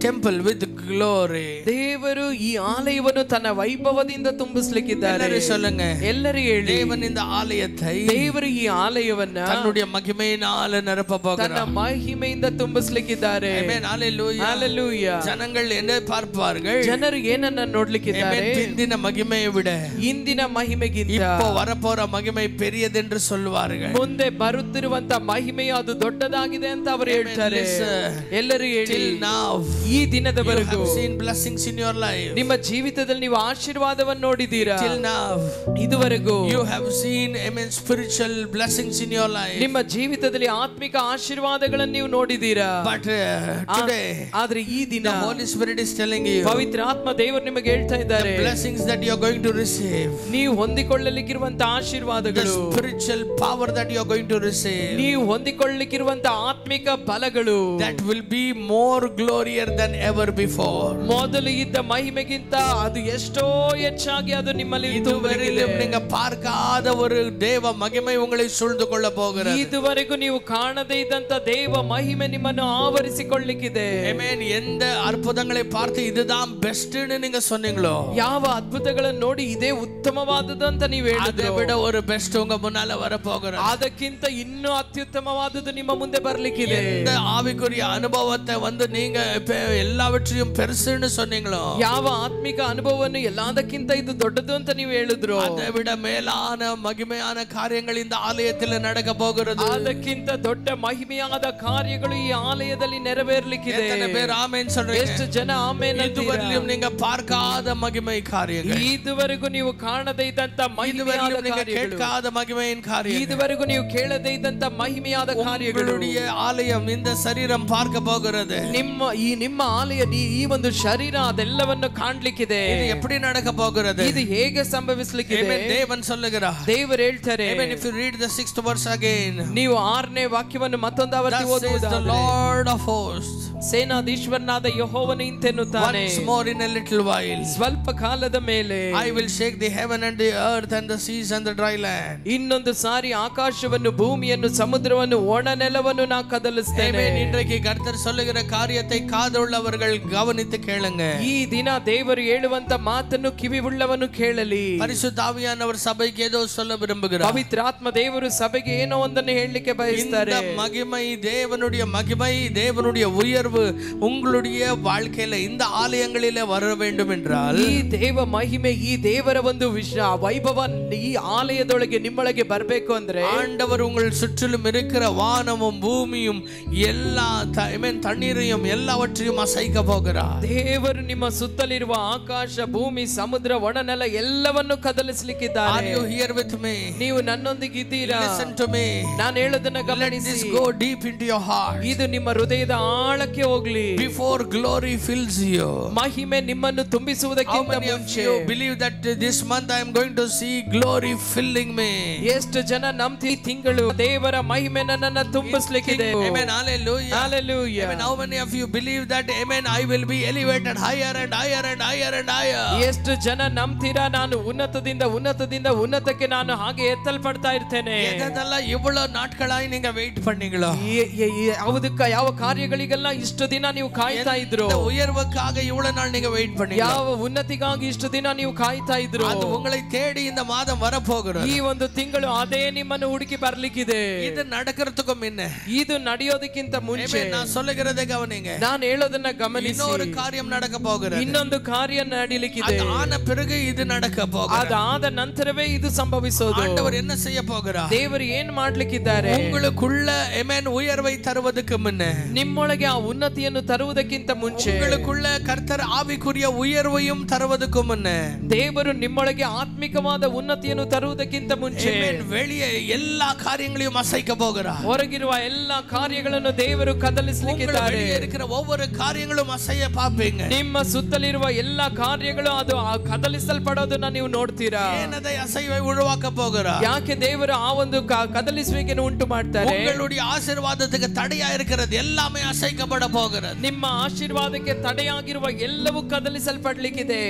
temple with glory. ದೇವರು ಈ ಆಲಯವನ್ನು ತನ್ನ ವೈಭವದಿಂದ ತುಂಬಿಸಲಿಕ್ಕಿದ್ದಾರೆ. ಎಲ್ಲರೂ சொல்லுங்க, ಎಲ್ಲರೂ ಹೇಳಿ. தேவன் இந்த ஆலயத்தை ದೇವರು ಈ ಆಲಯವನ್ನ தன்னுடைய மகிமையினால் நிரப்ப ತನ್ನ போகிறார். ಮಹಿಮೆಯಿಂದ ತುಂಬಿಸಲಿಕ್ಕಿದ್ದಾರೆ. Amen. Hallelujah. Hallelujah. ஜனங்கள் என்ன பார்ப்பார்கள்? ಜನರು ಏನನ್ನ ನೋಡ್ಲಿಕ್ಕಿದ್ದಾರೆ? Amen. பிந்தின மகிமையை விட ಇಂದಿನ ಮಹಿಮೆಗಿಂತ இப்போ வரப்போற மகிமை பெரியதென்று சொல்வார்கள். ಮುಂದೆ ಬರುತ್ತಿರುವಂತ ಮಹಿಮೆಯು ಅದು ದೊಡ್ಡದಾಗಿದೆ ಅಂತ ಅವರು ಹೇಳ್ತಾರೆ. ಎಲ್ಲರೂ ಹೇಳಿ. Till now, ಈ ದಿನದವರೆಗೂ you have seen blessings in your life. ನಿಮ್ಮ ಜೀವಿತದಲ್ಲಿ ನೀವು ಆಶೀರ್ವಾದವನ್ನು ನೋಡಿದ್ದೀರಾ. Till now, ಇದುವರೆಗೂ you have seen, amen, spiritual blessings in your life. ನಿಮ್ಮ ಜೀವಿತದಲ್ಲಿ ಆತ್ಮಿಕ ಆಶೀರ್ವಾದಗಳನ್ನು ನೀವು ನೋಡಿದ್ದೀರಾ. But today, ಆದ್ರೆ ಈ ದಿನ the Holy Spirit is telling you, ಪವಿತ್ರ ಆತ್ಮ ದೇವರು ನಿಮಗೆ ಹೇಳ್ತಾ ಇದ್ದಾರೆ, the blessings that you are going to receive, ನೀವು ಹೊಂದಿಕೊಳ್ಳಲಿಕ್ಕಿರುವಂತ the ಆಶೀರ್ವಾದಗಳು, spiritual power that you are going to receive, ನೀವು ಹೊಂದಿಕೊಳ್ಳಲಿಕ್ಕಿರುವಂತ ಆತ್ಮಿಕ ಬಲಗಳು, that will be more glorious than ever before. ಮೊದಲು ಇದ್ದ ಮಹಿಮೆಗಿಂತ ಅದು ಎಷ್ಟೋ ಹೆಚ್ಚಾಗಿ ಅದು ನಿಮ್ಮಲ್ಲಿ இதுவரையிலும் நீங்க பார்க்காத ஒரு தேவ மகிமை உங்களை சூழ்ந்து கொள்ள போகிறது. ಇದುವರೆಗೂ ನೀವು ಕಾಣದೇ ಇದ್ದಂತ ದೇವ ಮಹಿಮೆ ನಿಮ್ಮನ್ನು ಆವರಿಸಿಕೊಳ್ಳಲಿಕ್ಕಿದೆ. ಆಮೆನ್. எந்த அற்புதங்களை பார்த்து இதுதான் பெஸ்ட்னு நீங்க சொன்னீங்களோ, ಯಾವ ಅದ್ಭುತಗಳನ್ನು ನೋಡಿ ಇದೇ ಉತ್ತಮವಾದದ್ದು ಅಂತ ನೀವು அதை ಹೇಳಿದ್ರೆ, விட ஒரு பெஸ்ட் உங்க முன்னால வர போகிறது. ಅದಕ್ಕಿಂತ ಇನ್ನೂ ಅತ್ಯುತ್ತಮವಾದದ್ದು ನಿಮ್ಮ ಮುಂದೆ ಬರ್ಲಿಕ್ಕಿದೆ. இந்த ஆவிக்குரிய அனுபவத்தை வந்து நீங்க எல்லாவற்றையும் பெருசுன்னு சொன்னீங்களோ, ಯಾವ ಆತ್ಮಿಕ ಅನುಭವವನ್ನು ಎಲ್ಲದಕ್ಕಿಂತ ಇದು ದೊಡ್ಡದು ಅಂತ ನೀವು ಹೇಳಿದ್ರು, அதை விட மேலான மகிமையான காரியங்கள் இந்த ஆலயத்தில் நடக்க போகிறது. ಅದಕ್ಕಿಂತ ದೊಡ್ಡ ಮಹಿಮೆಯಾದ ಕಾರ್ಯಗಳು ಈ ಆಲಯದಲ್ಲಿ ನೆರವೇರ್ಲಿಕ್ಕಿದೆ. எத்தனை பேர் ஆமென் சொல்றீங்க? ಎಷ್ಟು ಜನ ಆಮೆನ್ ಅಂತೀರಾ? இதுவரையிலும் நீங்க பார்க்காத மகிமை காரியங்கள், ಇದುವರೆಗೂ ನೀವು ಕಾಣದೇ ಇದ್ದಂತ ಮಹಿಮೆಯಾದ ಕಾರ್ಯಗಳು, கேட்காத மகிமையின் காரியங்கள், ಇದುವರೆಗೂ ನೀವು ಕೇಳದೇ ಇದ್ದಂತ ಮಹಿಮೆಯಾದ ಕಾರ್ಯಗಳು உங்களுடைய ஆலயம் இந்த சரீரம் பார்க்க போகிறது. ನಿಮ್ಮ ನಿಮ್ಮ ಆಲಯ ಈ ಒಂದು ಶರೀರ ಅದೆಲ್ಲವನ್ನು ಕಾಣ್ಲಿಕ್ಕಿದೆ. இது எப்படி நடக்க போகிறது? ಇದು ಹೇಗೆ ಸಂಭವಿಸಲಿಕ್ಕಿದೆ? Amen. தேவன் சொல்லுகிறார். ದೇವರು ಹೇಳ್ತಾರೆ. Amen. If you read the 6th verse again, ನೀವು 6ನೇ ವಾಕ್ಯವನ್ನು ಮತ್ತೊಂದು ಆವರ್ತಿ ಓದುವುದಾದರೆ, the Lord of hosts, ಸೇನಾಧೀಶ್ವರನಾದ ಯೆಹೋವನು ಇಂತೆನ್ನುತ್ತಾನೆ, once more in a little while, ಸ್ವಲ್ಪ ಕಾಲದ ಮೇಲೆ I will shake the heaven and the earth and the seas and the dry land. ಇನ್ನೊಂದು ಸಾರಿ ಆಕಾಶವನ್ನು, ಭೂಮಿಯನ್ನು, ಸಮುದ್ರವನ್ನು, ಒಣ ನೆಲವನ್ನು ನಾ ಕದಲಿಸ್ತೇನೆ. இன்றைக்கு கர்த்தர் சொல்லுகிற காரியத்தை காதுள்ளவர்கள் கவனித்து கேளுங்க. ಈ ದಿನ ದೇವರು ಹೇಳುವಂತ ಮಾತನ್ನು ಕಿವಿಯುಳ್ಳವನು ಕೇಳಲಿ. பரிசுத்த ஆவியானவர் சபைக்கு ஏதோ சொல்ல விரும்புகிறார். ಪವಿತ್ರಾತ್ಮ ದೇವರು ಸಭೆಗೆ ಏನೋ ಒಂದನ್ನು ಹೇಳಲಿಕ್ಕೆ ಬಯಸ್ತಾರೆ. இந்த மகிமை, தேவனுடைய மகிமை, தேவனுடைய உயர்வு உங்களுடைய வாழ்க்கையில இந்த ஆலயங்களிலே வர வேண்டும் என்றால், ಈ ದೇವ ಮಹಿಮೆ, ಈ ದೇವರ ಒಂದು ವೈಭವ ಈ ಆಲಯದೊಳಗೆ ನಿಮ್ಮೊಳಗೆ ಬರಬೇಕು ಅಂದ್ರೆ, ஆண்டவர் உங்கள் சுற்றிலும் இருக்கிற வானமும் பூமியும் எல்லா தண்ணீரையும் எல்லாவற்றையும் அசைக்க போகிறார். ದೇವರು ನಿಮ್ಮ ಸುತ್ತಲಿರುವ ಆಕಾಶ, ಭೂಮಿ, ಸಮುದ್ರ, ಒಣನೆಲ ಎಲ್ಲವನ್ನು ಕದಲಿಸಲಿಕ್ಕಿದ್ದಾರೆ. Are you here with me? ನೀವು ನನ್ನೊಂದಿಗೆ ಇದ್ದೀರಾ? Listen to me. ನಾನು ಹೇಳೋದನ್ನ ಗಮನಿಸಿ. Let this go deep into your heart. ಇದು ನಿಮ್ಮ ಹೃದಯದ ಆಳಕ್ಕೆ ಹೋಗ್ಲಿ. Before glory fills you, ಮಹಿಮೆ ನಿಮ್ಮನ್ನು ತುಂಬಿಸುವುದಕ್ಕಿಂತ ಮುಂಚೆ, you believe that this month I am going to see glory filling me. ಎಷ್ಟು ಜನ ನಂಬ್ತಿ ತಿಂಗಳು ದೇವರ ಮಹಿಮೆ ನನ್ನನ್ನು ತುಂಬಿಸಲಿಕ್ಕಿದೆ? Amen. Hallelujah. Hallelujah. Amen. How many of you believe that? Amen. I will be elevated higher and higher and higher and higher. ಎಷ್ಟು ಜನ ನಂಬ್ತೀರಾ? ನಾನು ಉನ್ನತದಿಂದ ಉನ್ನತಕ್ಕೆ ನಾನು ಹಾಗೆ ಎತ್ತಲ್ಪಡ್ತಾ ಇರ್ತೇನೆ. ಎದೆಲ್ಲ ಇவ்வளவு ನಾட்களாய் நீங்க வெயிட் பண்ணீங்களோ? ಯಾವ ಕಾರ್ಯಗಳಿಗೆಲ್ಲ ಇಷ್ಟು ದಿನ ನೀವು ಕಾಯ್ತಾ ಇದ್ರು? உயர்வுக்காக இவ்வளவு நாள் நீங்க வெயிட் பண்ணீங்க? ಯಾವ ಉನ್ನತಿಗಾಗಿ ಇಷ್ಟು ದಿನ ನೀವು ಕಾಯ್ತಾ ಇದ್ರು? ಅದು உங்களை தேடி இந்த மாதம் வர போகிறது. ಈ ಒಂದು ತಿಂಗಳು ಅದೇ ನಿಮ್ಮನ್ನು ಹುಡುಕಿ ಬರ್ಲಿಕ್ಕಿದೆ. ಇದು நடக்கிறதுக்கு முன்ன, ಇದು ನಡೆಯೋದಕ್ಕಿಂತ ಮುಂಚೆ நான் சொல்லுகிறதை கவனிங்க. ನಾನು ಹೇಳೋದನ್ನ ಗಮನಿಸಿ. இன்னொரு காரியம் நடக்க போகிறது. ಇನ್ನೊಂದು ಕಾರ್ಯ ನಡೀಲಿಕ್ಕಿದೆ. ಆದ பிறகு இது நடக்க போகிறது. ಅದಾದ ನಂತರವೇ ಇದು ಸಂಭವಿಸೋದು. ஆண்டவர் என்ன செய்ய போகிறார்? ದೇವರು ಏನ್ ಮಾಡ್ಲಿಕ್ಕಿದ್ದಾರೆ? உங்களுக்குள்ள ಆಮೆನ್ உயர்வை தருவதற்கு முன்ன, ನಿಮ್ಮೊಳಗೆ ಆ ಉನ್ನತಿಯನ್ನು ತರುವುದಕ್ಕಿಂತ ಮುಂಚೆ, உங்களுக்குள்ள கர்த்தர் ஆவிக்குரிய உயர்வையும் தருவதற்கு முன்ன, ದೇವರು ನಿಮ್ಮೊಳಗೆ ಆತ್ಮಿಕವಾದ ಉನ್ನತಿಯನ್ನು ತರುವುದಕ್ಕಿಂತ ಮುಂಚೆ, வெளியே எல்லா காரியங்களையும் அசைக்க போகிறார். ಹೊರಗಿರುವ ಎಲ್ಲಾ ಕಾರ್ಯಗಳನ್ನು ದೇವರು ಕದಲಿಸಲಿಕ್ಕಿದ್ದಾರೆ. இருக்கிற ஒவ்வொரு காரியங்களும் அசைய பாப்பீங்க. ನಿಮ್ಮ ಸುತ್ತಲಿರುವ ಎಲ್ಲಾ ಕಾರ್ಯಗಳು ಅದು ಕದಲಿಸಲ್ಪಡೋದನ್ನ ನೀವು ನೋಡ್ತೀರಾ. ಏನதை அசைவை உருவாக்க போகிறார்? ಯಾಕೆ ದೇವರು ಆ ಒಂದು ಕದಲಿಸುವಿಕೆಯನ್ನು ಉಂಟು ಮಾಡ್ತಾರೆ? உங்களுடைய ஆசீர்வாதத்துக்கு தடையா இருக்கிறது எல்லாமே அசைக்கப்பட போகிறது. ನಿಮ್ಮ ಆಶೀರ್ವಾದಕ್ಕೆ ತಡೆಯಾಗಿರುವ ಎಲ್ಲವೂ ಕದಲಿಸಲ್ಪಡಲಿಕ್ಕಿದೆ.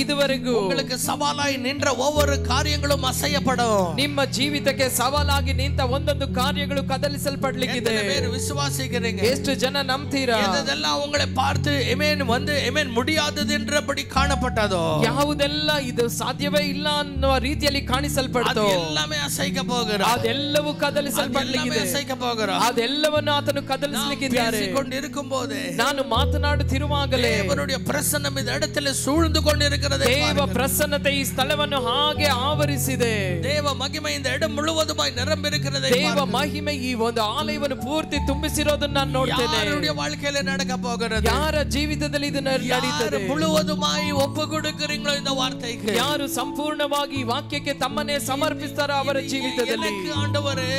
ಇದುವರೆಗೂ உங்களுக்கு சவாலாய் நின்ற ஒவ்வொரு காரியங்களும் அசையப்படும். ನಿಮ್ಮ ಜೀವಿತಕ್ಕೆ ಸವಾಲಾಗಿ ನಿಂತ ಒಂದೊಂದು ಕಾರ್ಯಗಳು ಕದಲಿಸಲ್ಪಡಲಿಕ್ಕಿದೆ. விசுவாசிக்கிறீங்க? ಎಷ್ಟು ಜನ ನಂಬ್ತೀರಾ? இதெல்லாம் உங்களை பார்த்து ஆமென் வந்து ஆமென் முடியாதது என்றபடி காணப்பட்டதோ, ಯಾವುದೆಲ್ಲ ಇದು ಸಾಧ್ಯವೇ ಇಲ್ಲ ಅನ್ನುವ ರೀತಿಯಲ್ಲಿ ಕಾಣಿಸಲ್ಪಡುತ್ತೋ, ಎಲ್ಲமே ಅಸೈಕ போகிறார். ಅದೆಲ್ಲವೂ ಕದಲಿಸಲ್ಪಡಲಿಕ್ಕಿದೆ. ಅಸೈಕ போகிறார். ಅದೆಲ್ಲವನ್ನು ಆತನು ಕದಲಿಸಲಿಕ್ಕಿದ್ದಾರೆ. பேசிக்கொண்டிருக்கும்போது, ನಾನು ಮಾತನಾಡುತ್ತಿರುವಾಗಲೇ தேவனுடைய பிரசன்னம் இந்த இடத்துல சூழ்ந்து கொண்டிருக்கிறது. ದೇವ ಪ್ರಸನ್ನತೆ ಈ ಸ್ಥಳವನ್ನು ಹಾಗೆ ಆವರಿಸಿದೆ. தேவ மகிமை இந்த இடம் முழுவதுமாய் நிரம்பியிருக்கிறது. ದೇವ ಮಹಿಮೆ ಈ ಒಂದು ಆಲಯವನ್ನು ಪೂರ್ತಿ ತುಂಬಿಸಿರೋದನ್ನ ನಾನು ನೋಡ್ತೇನೆ. யாருடைய வாழ்க்கையில நடக்க போகிறது? ಯಾರ ಜೀವಿತದಲ್ಲಿ ಇದು ನಡೆಯುತ್ತದೆ? முழுவதுமாய் ಒಪ್ಪು கொடுக்கிறீங்களோ இந்த வார்த்தைக்கு? ಯಾರು ಸಂಪೂರ್ಣವಾಗಿ ವಾಕ್ಯಕ್ಕೆ ತಮ್ಮನ್ನೇ ಸಮರ್ಪಿಸ್ತಾರೋ ಅವರ ಜೀವಿತದಲ್ಲಿ, எனக்கு ஆண்டவரೇ,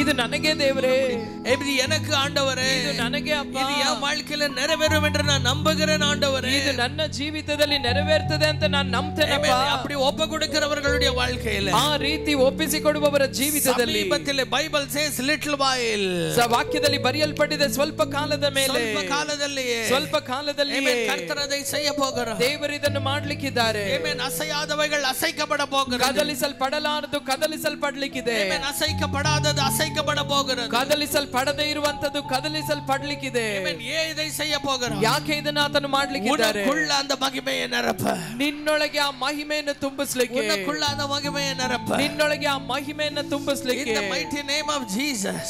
ಇದು ನನಗೆ ದೇವರೇ, இது எனக்கு ஆண்டவரೇ, ಇದು ನನಗೆ ಅಪ್ಪ, இது என் வாழ்க்கையில நிறைவேறும் என்று நான் நம்புகிறேன் ஆண்டவரே, ಇದು ನನ್ನ ಜೀವಿತದಲ್ಲಿ ನೆರವೇರ್ತದೆ ಅಂತ ನಾನು ನಂಬ್ತೇನಪ್ಪ. அப்படி ಒಪ್ಪು கொடுக்கிறவர்களுடைய வாழ்க்கையில, ಆ ರೀತಿ ಒಪ್ಪಿಸಿಕೊಡುವವರ ಜೀವಿತದಲ್ಲಿ, ಸಮೀಪದಲ್ಲಿ ಬೈಬಲ್ says little while, ವಾಕ್ಯದಲ್ಲಿ ಬರೆಯಲ್ಪಟ್ಟಿದೆ ಸ್ವಲ್ಪ ಕಾಲದ ಮೇಲೆ, ಸ್ವಲ್ಪ ಕಾಲದಲ್ಲಿ ಕರ್ತರು அதை செய்ய போகிறார். ದೇವರು ಇದನ್ನು ಮಾಡ್ಲಿಕ್ಕಿದ್ದಾರೆ. ಆಮೆನ್. ಅಸೈಯಾದவைகள் ಅಸೈக்கப்பಡ போகிறது. ಕದಲಿಸಲ್ಪಡಲಾರದು ಕದಲಿಸಲ್ಪಡಲಿಕ್ಕಿದೆ. ಆಮೆನ್. ಅಸೈக்கப்படாதது ಅಸೈக்கப்பட போகிறது. ಕದಲಿಸಲ್ಪಡದೇ ಇರುವಂತದ್ದು ಕದಲಿಸಲ್ಪಡಲಿಕ್ಕಿದೆ. ಆಮೆನ್. ಇதை செய்ய போகிறார். ಯಾಕೆ ಇದನ್ನ ಆತನು ಮಾಡ್ಲಿಕ್ಕಿದ್ದಾರೆ? ಉನக்குள்ள அந்த மகிமையை நிரப்ப, ನಿನ್ನೊಳಗೆ ಆ ಮಹಿಮೆಯನ್ನು ತುಂಬಿಸಲಿಕ್ಕೆ, ಉನக்குள்ள அந்த மகிமையை நிரப்ப, ನಿನ್ನೊಳಗೆ ಆ ಮಹಿಮೆಯನ್ನು ತುಂಬಿಸಲಿಕ್ಕೆ, in the mighty name of Jesus,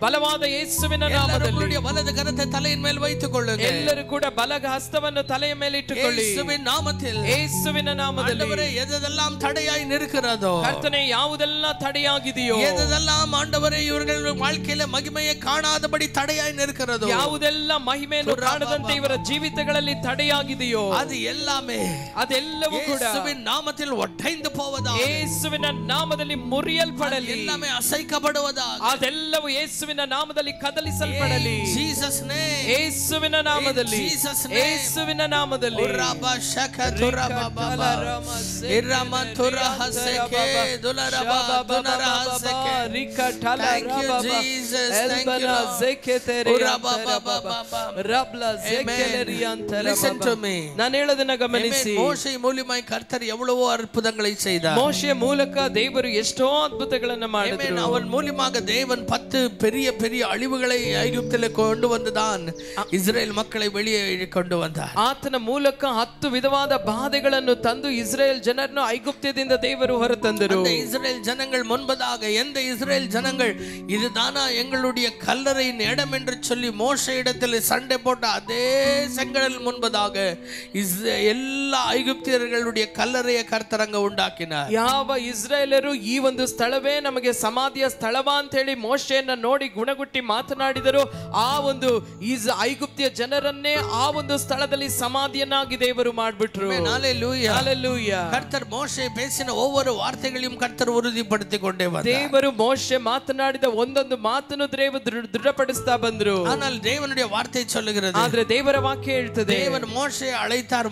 ಬಲವಾದ ಯೇಸುವಿನ ನಾಮದಲ್ಲಿ ವಲದ ಕರತೆ ತಲೆயின் மேல் வைத்துಕೊಳ್ಳುங்க. ಎಲ್ಲರೂ ಕೂಡ ಬಲಗ ಹಸ್ತವನ್ನು ತಲೆಯ ಮೇಲೆ ಇಟ್ಟುಕೊಳ್ಳಿ. ಯೇಸುವಿನ ನಾಮದಲ್ಲಿ, ಯೇಸುವಿನ ನಾಮದಲ್ಲಿ. ಆண்டವರೇ, எதெல்லாம் தடையாய் நிற்கிறதோ, ಕರ್ತನೇ, ಯಾವುದೆಲ್ಲ ತಡೆಯಾಗಿದೆಯೋ, எதெல்லாம் ಆண்டವರೇ ಇವರ வாழ்க்கையில மகிமையை காணாதபடி தடையாய் நிற்கிறதோ, ಯಾವುದೆಲ್ಲ ಮಹಿಮೆಯನ್ನು ಕಾಣದಂತೆ ಇವರ ಜೀವಿತಗಳಲ್ಲಿ ತಡೆಯಾಗಿದೆಯೋ, ಅದು ಎಲ್ಲಾமே, ಅದೆಲ್ಲವೂ ಕೂಡ ಯೇಸುವಿನ ನಾಮದಲ್ಲಿ ಒಡೆದು ಹೋವதாக, ಯೇಸುವಿನ ನಾಮದಲ್ಲಿ ಮುರಿಯಲ್ಪಡಲಿ. ಎಲ್ಲಾமே ಅಸೈಕಪಡುವதாக, ಅದೆಲ್ಲವೂ ಯೇಸುವಿನ ನಾಮದಲ್ಲಿ ಕದಲಿಸಲ್ಪಡಲಿ. Jesus name, ಯೇಸುವಿನ ನಾಮದಲ್ಲಿ, In Jesus' name. ಯೇಸುವಿನ ನಾಮದಲ್ಲಿ. ಉರ್ರಾಬಾ ಶಕತುರಾ ಬಾಬಾ ಇರ್ರಾಮ ತುರಾ ಹಸಕೆ ದುಲರಬಾ ದುನರಾ ಹಸಕೆ. Thank you Jesus, thank you Lord. ಉರ್ರಾಬಾ Baba ರಬ್ಲಾ ಜೆಕೆಲರಿಯಂತರ. Listen to me. ನಾನು ಹೇಳೋದನ್ನ ಗಮನಿಸಿ. மோசே மூலமாய் கர்த்தர் எவ்வளவோ அற்புதங்களை செய்தார். ಮೋಶೆಯ ಮೂಲಕ ದೇವರು ಎಷ್ಟೋ ಅದ್ಭುತಗಳನ್ನು ಮಾಡಿದರು. அவன் மூலமாக தேவன் 10 பெரிய பெரிய அழிவுகளை ஐகுப்திலே கொண்டு வந்துதான் இஸ்ரேல் மக்களை வெளியே கொண்டு வந்தார். ಆತನ ಮೂಲಕ 10 ವಿಧವಾದ ಬಾಧೆಗಳನ್ನು ತಂದು ಇಸ್ರೇಲ್ ಜನರನ್ನು ಐಗುಪ್ತ್ಯದಿಂದ ದೇವರು ಹೊರತಂದರು. அந்த இஸ்ரேல் ஜனங்கள் முன்பதாக எந்த இஸ்ரேல் ஜனங்கள் இதுதானா எங்களுடைய கல்லறையின் இடம் என்று சொல்லி மோசே இடத்தில் சண்டை போட்ட அதே செங்கடல் முன்பதாக எல்லா ஐகுப்தியர்களுடைய கல்லறையை கர்த்தர் அங்க உண்டாக்கினார். ಯಾವ ಇಸ್ರಾಯೇಲರು ಈ ಒಂದು ಸ್ಥಳವೇ ನಮಗೆ ಸಮಾಧಿಯ ಸ್ಥಳವಾ ಅಂತ ಹೇಳಿ ಮೋಶೆಯನ್ನ ನೋಡಿ ಗುಣಗುಟ್ಟಿ ಮಾತನಾಡಿದರು, ಆ ಒಂದು ಐಗುಪ್ತಿಯ ಜನರನ್ನೇ ಆ ಒಂದು ಸ್ಥಳದಲ್ಲಿ ಸಮಾಧಿಯನ್ನಾಗಿ ದೇವರು ಮಾಡಿಬಿಟ್ರು. ஹல்லேலூயா, ஹல்லேலூயா. கர்த்தர் மோசே பேசின ஒவ்வொரு வார்த்தைகளையும் கர்த்தர் உறுதிப்படுத்திக் கொண்டே வந்தார். ದೇವರು ಮೋಶೆ ಮಾತನಾಡಿದ ಒಂದೊಂದು ಮಾತನ್ನು ದೇವರು ದೃಢಪಡಿಸ್ತಾ ಬಂದರು. ஆனால் தேவனுடைய வார்த்தை சொல்லுகிறது, ಆದ್ರೆ ದೇವರ ವಾಕ್ಯ ಹೇಳ್ತದೆ, தேவன் மோசே அழைத்தார்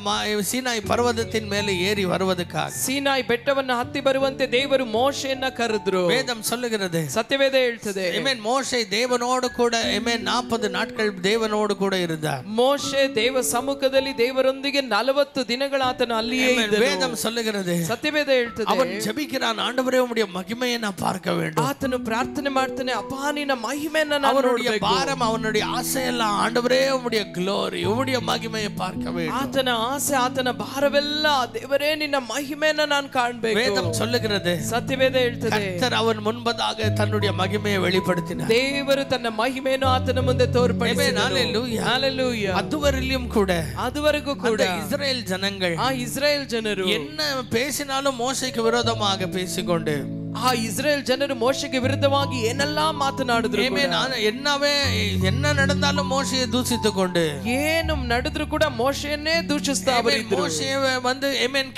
சீனாய் பர்வதத்தின் ಮೇಲೆ ஏறி வருவதற்காக. ಸೀನಾಯಿ ಬೆಟ್ಟವನ್ನು ಹತ್ತಿ ಬರುವಂತೆ ದೇವರು ಮೋಶೆಯನ್ನ ಕರೆದ್ರು. வேதம் சொல்லுகிறது, ಸತ್ಯವೇದ ಹೇಳ್ತದೆ, ஆமென், மோசே தேவனோடு கூட ஆமென் 40 நாட்கள் தேவனோடு கூட இருந்தார். ಮೋಶೆ ದೇವ ಸಮ್ಮುಖದಲ್ಲಿ ದೇವರೊಂದಿಗೆ 40 ದಿನಗಳ ಆತನು ಅಲ್ಲಿಯೇ ಇದ್ದನು. வேதம் சொல்லுகிறது, ಸತ್ಯವೇದ ಹೇಳ್ತದೆ, அவன் ஜெபிக்கிறான், ஆண்டவரே உம்முடைய மகிமையை நான் பார்க்க வேண்டும். ಆತನು ಪ್ರಾರ್ಥನೆ ಮಾಡ್ತಾನೆ, ಅಪ್ಪಾ ನಿನ್ನ ಮಹಿಮೆಯನ್ನು ನಾನು அவனுடைய ನೋಡಬೇಕು. பாரம் அவனுடைய ஆசை எல்லாம் ஆண்டவரே உம்முடைய glory உம்முடைய மகிமையை பார்க்க வேண்டும். ಆತನ ಆಸೆ ಆತನ ಭಾರವೆಲ್ಲ ದೇವರೇ ನಿನ್ನ ಮಹಿಮೆಯನ್ನು ನಾನು ಕಾಣಬೇಕು. வேதம் சொல்லுகிறது, ಸತ್ಯವೇದ ಹೇಳ್ತದೆ, கர்த்தர் அவன் முன்பதாக தன்னுடைய மகிமையை வெளிப்படுத்தினார். ದೇವರು ತನ್ನ ಮಹಿಮೆಯನ್ನು ಆತನ ಮುಂದೆ ತೋರ್ಪಡಿಸಿದನು. ஹல்லேலூயா, ஹல்லேலೂயா. அதுவரையிலும் கூட ಅದುವರೆಗೂ ಕೂಡ இஸ்ரேல் ஜனங்கள் ಆ ಇಸ್ರೇಲ್ ಜನರು என்ன பேசினாலும் மோசேக்கு விரோதமாக பேசிக்கொண்டு ಆ ಇಸ್ರೇಲ್ ಜನರು ಮೋಶೆಗೆ ವಿರುದ್ಧವಾಗಿ ಏನೆಲ್ಲಾ ಮಾತನಾಡಿದ್ರು, என்ன நடந்தாலும் மோசையை தூசித்துக் கொண்டு ಏನು ನಡೆದ್ರು ಕೂಡ ಮೋಶೆಯನ್ನೇ ದೂಷಿಸ್ತಾ ಬರಿದ್ರು. மோசையை வந்து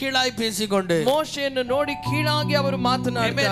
கீழாய் பேசிக்கொண்டு ಮೋಶೆಯನ್ನು ನೋಡಿ ಕೀಳಾಗಿ ಅವರು ಮಾತನಾಡಿದ್ರು.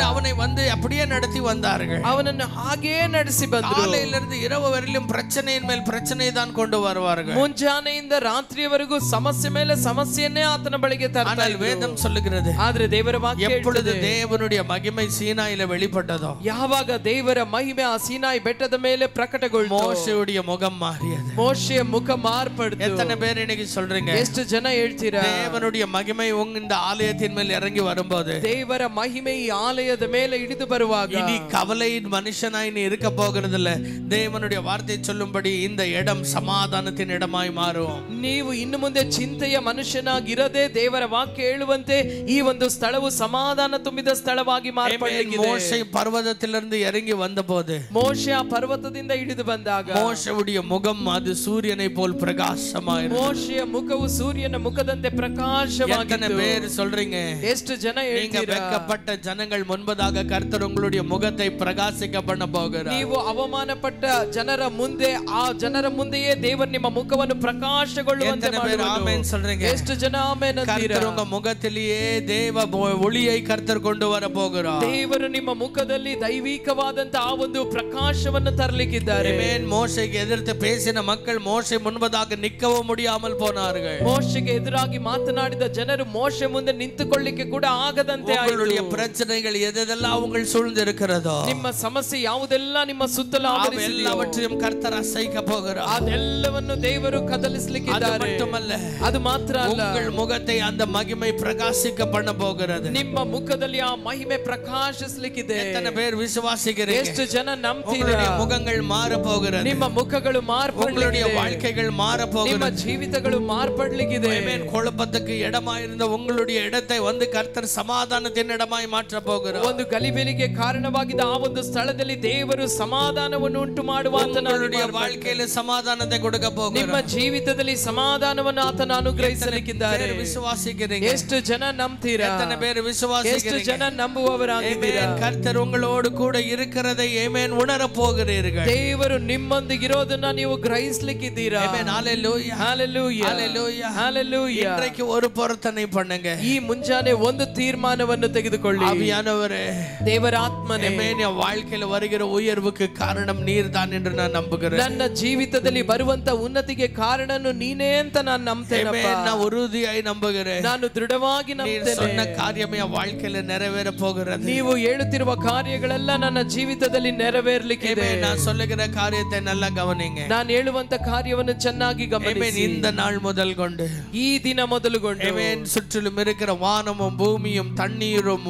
அவனை வந்து அப்படியே நடத்தி வந்தார்கள். ಅವನನ್ನು ಹಾಗೇ ನಡೆಸಿ ಬಂದರು. காலையிலிருந்து இரவு வரையிலும் பிரச்சனையின் மேல் பிரச்சனை தான் கொண்டு வருவார்கள். ಮುಂಜಾನೆಯಿಂದ ರಾತ್ರಿಯವರೆಗೂ ಸಮಸ್ಯೆ ಮೇಲೆ ಸಮಸ್ಯೆಯನ್ನೇ ಆತನ ಬಳಿಗೆ ತರ್ತಾ ಇದ್ರು. வேதம் சொல்லுகிறது, ಆದ್ರೆ ದೇವರ ವಾಕ್ಯ எப்பொழுது தேவனுடைய மகிமை சீனாயில வெளிப்பட்டதோ, ಯಾವಾಗ ದೇವರ ಮಹಿಮೆ ಆ ಸೀನಾಯಿ ಬೆಟ್ಟದ ಮೇಲೆ ಪ್ರಕಟಗೊಂಡು மோசேயுடைய முகம் மாறியது. ಮೋಶೆಯ ಮುಖ ಮಾರ್ಪಡ್ತು. எத்தனை பேர் இன்னைக்கு சொல்றீங்க, ಎಷ್ಟು ಜನ ಹೇಳ್ತೀರಾ, தேவனுடைய மகிமை இந்த ஆலயத்தின் மேல் இறங்கி வரும்போது, ದೇವರ ಮಹಿಮೆ ಈ ಆಲಯದ ಮೇಲೆ ಇಳಿದು ಬರುವಾಗ இனி கவலையின் மனுஷனாய் நீ இருக்க போகிறது இல்ல. தேவனுடைய வார்த்தை சொல்லும்படி இந்த இடம் சமாதானத்தின் இடமாய் மாறும். ನೀವು ಇನ್ನು ಮುಂದೆ ಚಿಂತೆಯ ಮನುಷ್ಯನಾಗಿರದೆ ದೇವರ ವಾಕ್ಯ ಹೇಳುವಂತೆ ಈ ಒಂದು ಸ್ಥಳವು ಸಮಾಧಾನ ತುಂಬಿದ ಸ್ಥಳವಾಗಿ ಮಾರ್ಪಟ್ಟಿದೆ. மோசே பர்வதத்திலிருந்து இறங்கி வந்தபோது, ಮೋಶೆ ಆ ಪರ್ವತದಿಂದ ಇಳಿದು ಬಂದಾಗ மோசேவுடைய முகம் அது சூரியனை போல் பிரகாசமாயிருந்தது. ಮೋಶೆಯ ಮುಖವು ಸೂರ್ಯನ ಮುಖದಂತೆ ಪ್ರಕಾಶವಾಗಿತ್ತು. எத்தனை பேர் சொல்றீங்க, ಎಷ್ಟು ಜನ நீங்க ಹೇಳ್ತೀರಾ, வெட்கப்பட்ட ஜனங்கள் முன்பதாக கர்த்தர் உங்களுடைய முகத்தை பிரகாசிக்க பண்ண போகிறார். ನೀವು ಅವಮಾನಪಟ್ಟ ಜನರ ಮುಂದೆ ಆ ಜನರ ಮುಂದೆಯೇ ದೇವರು ನಿಮ್ಮ ಮುಖವನ್ನು ಪ್ರಕಾಶಗೊಳ್ಳುವಂತೆ ಮಾಡುವನು. ಆಮೆನ್ சொல்றீங்க, ಎಷ್ಟು ಜನ ಆಮೆನ್ ಅಂತೀರಾ. கர்த்தர் உங்க முகத்திலேயே தேவ ஒளியை கர்த்தர் கொண்டு வர போகிறார். ದೇವರು ನಿಮ್ಮ ಮುಖದಲ್ಲಿ ದೈವಿಕವಾದಂತ ಆ ಒಂದು ಪ್ರಕಾಶವನ್ನು ತರಲಿಕ್ಕಿದ್ದಾರೆ. ஆமென். மோசேக்கு எதிர்த்து பேசின மக்கள் மோசே முன்பதாக நிற்கவும் முடியாமல் போனார்கள். ಮೋಶೆಗೆ ಎದುರಾಗಿ ಮಾತನಾಡಿದ ಜನರು ಮೋಶೆ ಮುಂದೆ ನಿಂತುಕೊಳ್ಳಿಕ್ಕೆ ಕೂಡ ಆಗದಂತೆ ಆಯಿತು. உங்களுடைய பிரச்சனைகள் எதெல்லாம் உங்கள் சூழ்ந்து இருக்கிறதோ, ನಿಮ್ಮ ಸಮಸ್ಯೆ ಯಾವುದೆಲ್ಲ ನಿಮ್ಮ ಸುತ್ತಲೂ ಆವರಿಸಿದೆಯೋ எல்லாவற்றையும் கர்த்தர் அசைக்க போகிறார். ಅದೆಲ್ಲವನ್ನು ದೇವರು ಕದಲಿಸಲಿಕ್ಕಿದ್ದಾರೆ. அது மட்டுமல்ல, ಅದು ಮಾತ್ರ ಅಲ್ಲ, உங்கள் முகத்தை அந்த மகிமை பிரகாசிக்க பண்ண போகிறது. ನಿಮ್ಮ ಮುಖದಲ್ಲಿ ಆ ಮಹಿಮೆ ಪ್ರಕಾಶಿಸಲಿಕ್ಕಿದೆ. எத்தனை பேர் விசுவாசிக்கிறீங்க, ಎಷ್ಟು ಜನ ನಂಬ್ತೀರಾ, உங்களுடைய முகங்கள் மாற போகிறது, ನಿಮ್ಮ ಮುಖಗಳು உங்களுடைய வாழ்க்கைகள் மாற போகிறது, ನಿಮ್ಮ ಜೀವಿತಗಳು ಮಾರ್ಪಡಲಿಕ್ಕಿದೆ. ஆமென். குழப்பத்துக்கு இடமாயிருந்த உங்களுடைய இடத்தை வந்து கர்த்தர் சமாதானத்தின் இடமாய் மாற்ற போகிறார். ಒಂದು ಗಲಿಬಿಲಿಗೆ ಕಾರಣವಾಗಿದ್ದ ಆ ಒಂದು ಸ್ಥಳದಲ್ಲಿ ದೇವರು ಸಮಾಧಾನವನ್ನು ಉಂಟು ಮಾಡುವ உங்களுடைய வாழ்க்கையில சமாதானத்தை கொடுக்க போகிறார். ನಿಮ್ಮ ಜೀವಿತದಲ್ಲಿ ಸಮಾಧಾನವನ್ನು ಆತನ ಅನುಗ್ರಹಿಸಲಿಕ್ಕಿದ್ದಾರೆ. விசுவாசிக்கிறீங்க, ಎಷ್ಟು ಜನ ನಂಬ್ತೀರಾ, எத்தனை பேர் விசுவாசிக்கிறீங்க? ಜನ ನಂಬುವವರಾಗಿದ್ದೀರಾ? Amen. கர்த்தர் உங்களோடு கூட இருக்கிறதை Amen உணர போகிறீர்கள். ದೇವರು ನಿಮ್ಮೊಂದಿಗಿರೋದನ್ನ ನೀವು ಗ್ರಹಿಸಲಿಕ್ಕಿದ್ದೀರಾ? Amen. Hallelujah. Hallelujah. Hallelujah. Hallelujah. இன்றைக்கு ஒரு பொருத்தனை பண்ணுங்க. ಈ ಮುಂಜಾನೆ ಒಂದು ತೀರ್ಮಾನವನ್ನು ತೆಗೆದುಕೊಳ್ಳಿ. ஆவியானவரே, ದೇವರ ಆತ್ಮನೇ, Amen. என் வாழ்க்கையில வருகிற உயர்வுக்கு காரணம் நீர்தான் என்று நான் நம்புகிறேன். ನನ್ನ ಜೀವಿತದಲ್ಲಿ ಬರುವಂತ ಉನ್ನತಿಗೆ ಕಾರಣನು ನೀನೇ ಅಂತ ನಾನು ನಂಬ್ತೇನಪ್ಪ. நான் உறுதியாய் நம்புகிறேன். ನಾನು ದೃಢವಾಗಿ நீர் ನಂಬ್ತೇನೆ. சொன்ன காரியம் என் வாழ்க்கையில நிறைவேற போகிறது. ನೀವು ಹೇಳುತ್ತಿರುವ ಕಾರ್ಯಗಳೆಲ್ಲ ನನ್ನ ಜೀವಿತದಲ್ಲಿ ನೆರವೇರಲಿಕ್ಕಿದೆ. நான் சொல்லுகிற காரியத்தை நல்லா கவனிங்க. ನಾನು ಹೇಳುವಂತ ಕಾರ್ಯವನ್ನು ಚೆನ್ನಾಗಿ ಗಮನಿಸಿ. இந்த நாள் முதல் கொண்டு, ಈ ದಿನ ಮೊದಲುಗೊಂಡು, சுற்றிலும் இருக்கிற வானமும் பூமியும் தண்ணீரும்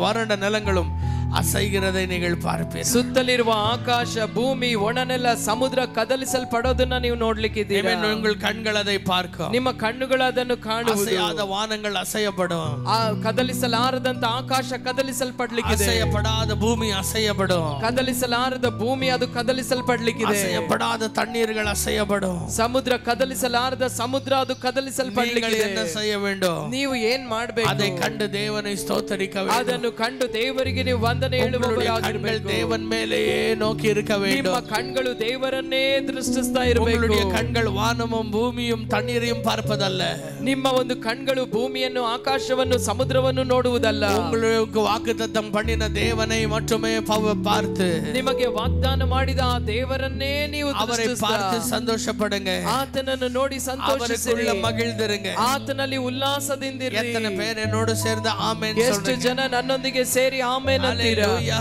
வறண்ட நிலங்களும் அசைகிறதை நீங்கள் பார்ப்பீர்கள். ಸುತ್ತಲಿರುವ ಆಕಾಶ, ಭೂಮಿ, ಒಣನೆಲ, ಸಮುದ್ರ ಕದಲಿಸಲ್ಪಡೋದನ್ನ ನೀವು ನೋಡ್ಲಿಕ್ಕಿದ್ದೀರಾ. உங்கள் கண்கள் அதை பார்க்கும். ನಿಮ್ಮ ಕಣ್ಣುಗಳು ಅದನ್ನು ಕಾಣುವುದು. அசையாத வானங்கள் அசையப்படும். ಕದಲಿಸಲಾರದಂತ ಆಕಾಶ ಕದಲಿಸಲ್ಪಡ್ಲಿಕ್ಕಿದೆ. அசையப்படாத பூமி அசையப்படும். ಕದಲಿಸಲಾರದ ಭೂಮಿ ಅದು ಕದಲಿಸಲ್ಪಡ್ಲಿಕ್ಕಿದೆ. அசையப்படாத தண்ணீர்கள் அசையப்படும். ಸಮುದ್ರ ಕದಲಿಸಲಾರದ ಸಮುದ್ರ ಅದು ಕದಲಿಸಲ್ಪಡ್ಲಿಕ್ಕಿದೆ. என்ன செய்ய வேண்டும்? ನೀವು ಏನ್ ಮಾಡ್ಬೇಕು? அதை கண்டு தேவனை ஸ்தோத்திரிக்க வேண்டும். ಅದನ್ನು ಕಂಡು ದೇವರಿಗೆ ನೀವು ವಂದನೆ ಹೇಳುವವರಾಗಿರಬೇಕು. தேவன் மேலேயே நோக்கி இருக்க வேண்டும். ನಿಮ್ಮ ಕಣ್ಗಳು ದೇವರನ್ನೇ ದೃಷ್ಟಿಸ್ತಾ ಇರಬೇಕು. உங்களுடைய கண்கள் வானமும் பூமியும் தண்ணீரையும் பார்ப்பதல்ல. ನಿಮ್ಮ ಒಂದು ಕಣ್ಗಳು ಭೂಮಿಯನ್ನು, ಆಕಾಶವನ್ನು, ಸಮುದ್ರವನ್ನು ನೋಡುವುದಲ್ಲ. உங்களுக்கு வாக்குத்தத்தம் பண்ணின தேவனை மட்டுமே பார்த்து, ನಿಮಗೆ ವಾಗ್ದಾನ ಮಾಡಿದ ಆ ದೇವರನ್ನೇ ನೀವು அவரை பார்த்து சந்தோஷப்படுங்க. ಆತನನ್ನು ನೋಡಿ ಸಂತೋಷಿಸಿರಿ. மகிழ்ந்திருங்க. ಆತನಲ್ಲಿ ಉಲ್ಲಾಸದಿಂದಿರಿ. எத்தனை பேர் என்னோடு சேர்ந்து ஆமென் ಎಷ್ಟು சொல்றீங்க? ಜನ ನನ್ನೊಂದಿಗೆ ಸೇರಿ ಆಮೆನ್ ಅಂತೀರಾ?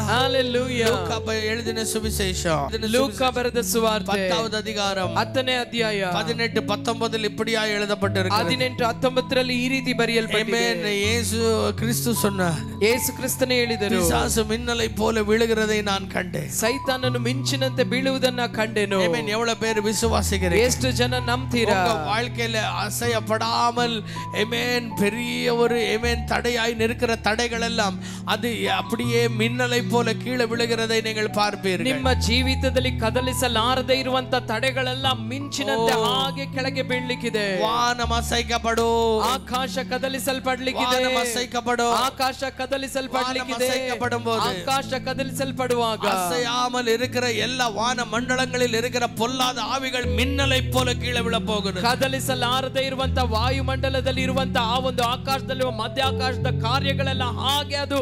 ಹalleluya. லூக்கா எழுதின சுவிசேஷம், ಲೂಕ ಬರೆದ ಸುವಾರ್ತೆ 10வது அதிகாரம் 10ನೇ ಅಧ್ಯಾಯ 18 19 இப்படியாய் எழுதப்பட்டிருக்கிறது. 18 19ರಲ್ಲಿ ಈ ರೀತಿ ಬರೆಯಲ್ಪಟ್ಟಿದೆ. இயேசு கிறிஸ்து சொன்னார், ಯೇಸು ಕ್ರಿಸ್ತನೇ ಹೇಳಿದರು, பிசாசு மின்னலை போல விழுகிறதை நான் கண்டேன். ಸೈತಾನನು ಮಿಂಚಿನಂತೆ ಬೀಳುವುದನ್ನ ಕಂಡೆನು. ஆமென். எவ்வளவு பேர் விசுவாசிக்கிறீங்க? ಎಷ್ಟು ಜನ ನಂಬ್ತೀರಾ? உங்க வாழ்க்கையில அசையப்படாமல் ஆமென் பெரிய ஒரு ஆமென் தடையாய் நிற்கிற தடைகள் எல்லாம் அது அப்படியே மின்னலை போல கீழே விழுகிறதை நீங்கள் பார்ப்பீர்கள். ನಿಮ್ಮ ಜೀವಿತದಲ್ಲಿ ಕದಲಿಸಲಾರದೆ ಇರುವಂತ ತಡೆಗಳೆಲ್ಲ ಮಿಂಚಿನಂತೆ ಹಾಗೆ ಕೆಳಗೆ ಬೀಳಲಿಕ್ಕಿದೆ. வானம் அசைக்கப்படும். ಆಕಾಶ ಕದಲಿಸಲ್ಪಡಲಿಕ್ಕಿದೆ. வானம் அசைக்கப்படும். ಆಕಾಶ ಕದಲಿಸಲ್ಪಡಲಿಕ್ಕಿದೆ. அசைக்கப்படும்போது, ಆಕಾಶ ಕದಲಿಸಲ್ಪಡುವಾಗ அசையாமல் இருக்கிற எல்லா வான மண்டலங்களில் இருக்கிற பொல்லாத ஆவிகள் மின்னலை போல கீழே விழ போகிறது. ಕದಲಿಸಲಾರದೆ ಇರುವಂತ ವಾಯುಮಂಡಲದಲ್ಲಿ ಇರುವಂತ ಆ ಒಂದು ಆಕಾಶದಲ್ಲಿ ಮಧ್ಯಾಕಾಶದ ಕಾರ್ಯಗಳೆಲ್ಲ ಹಾಗೆ ಅದು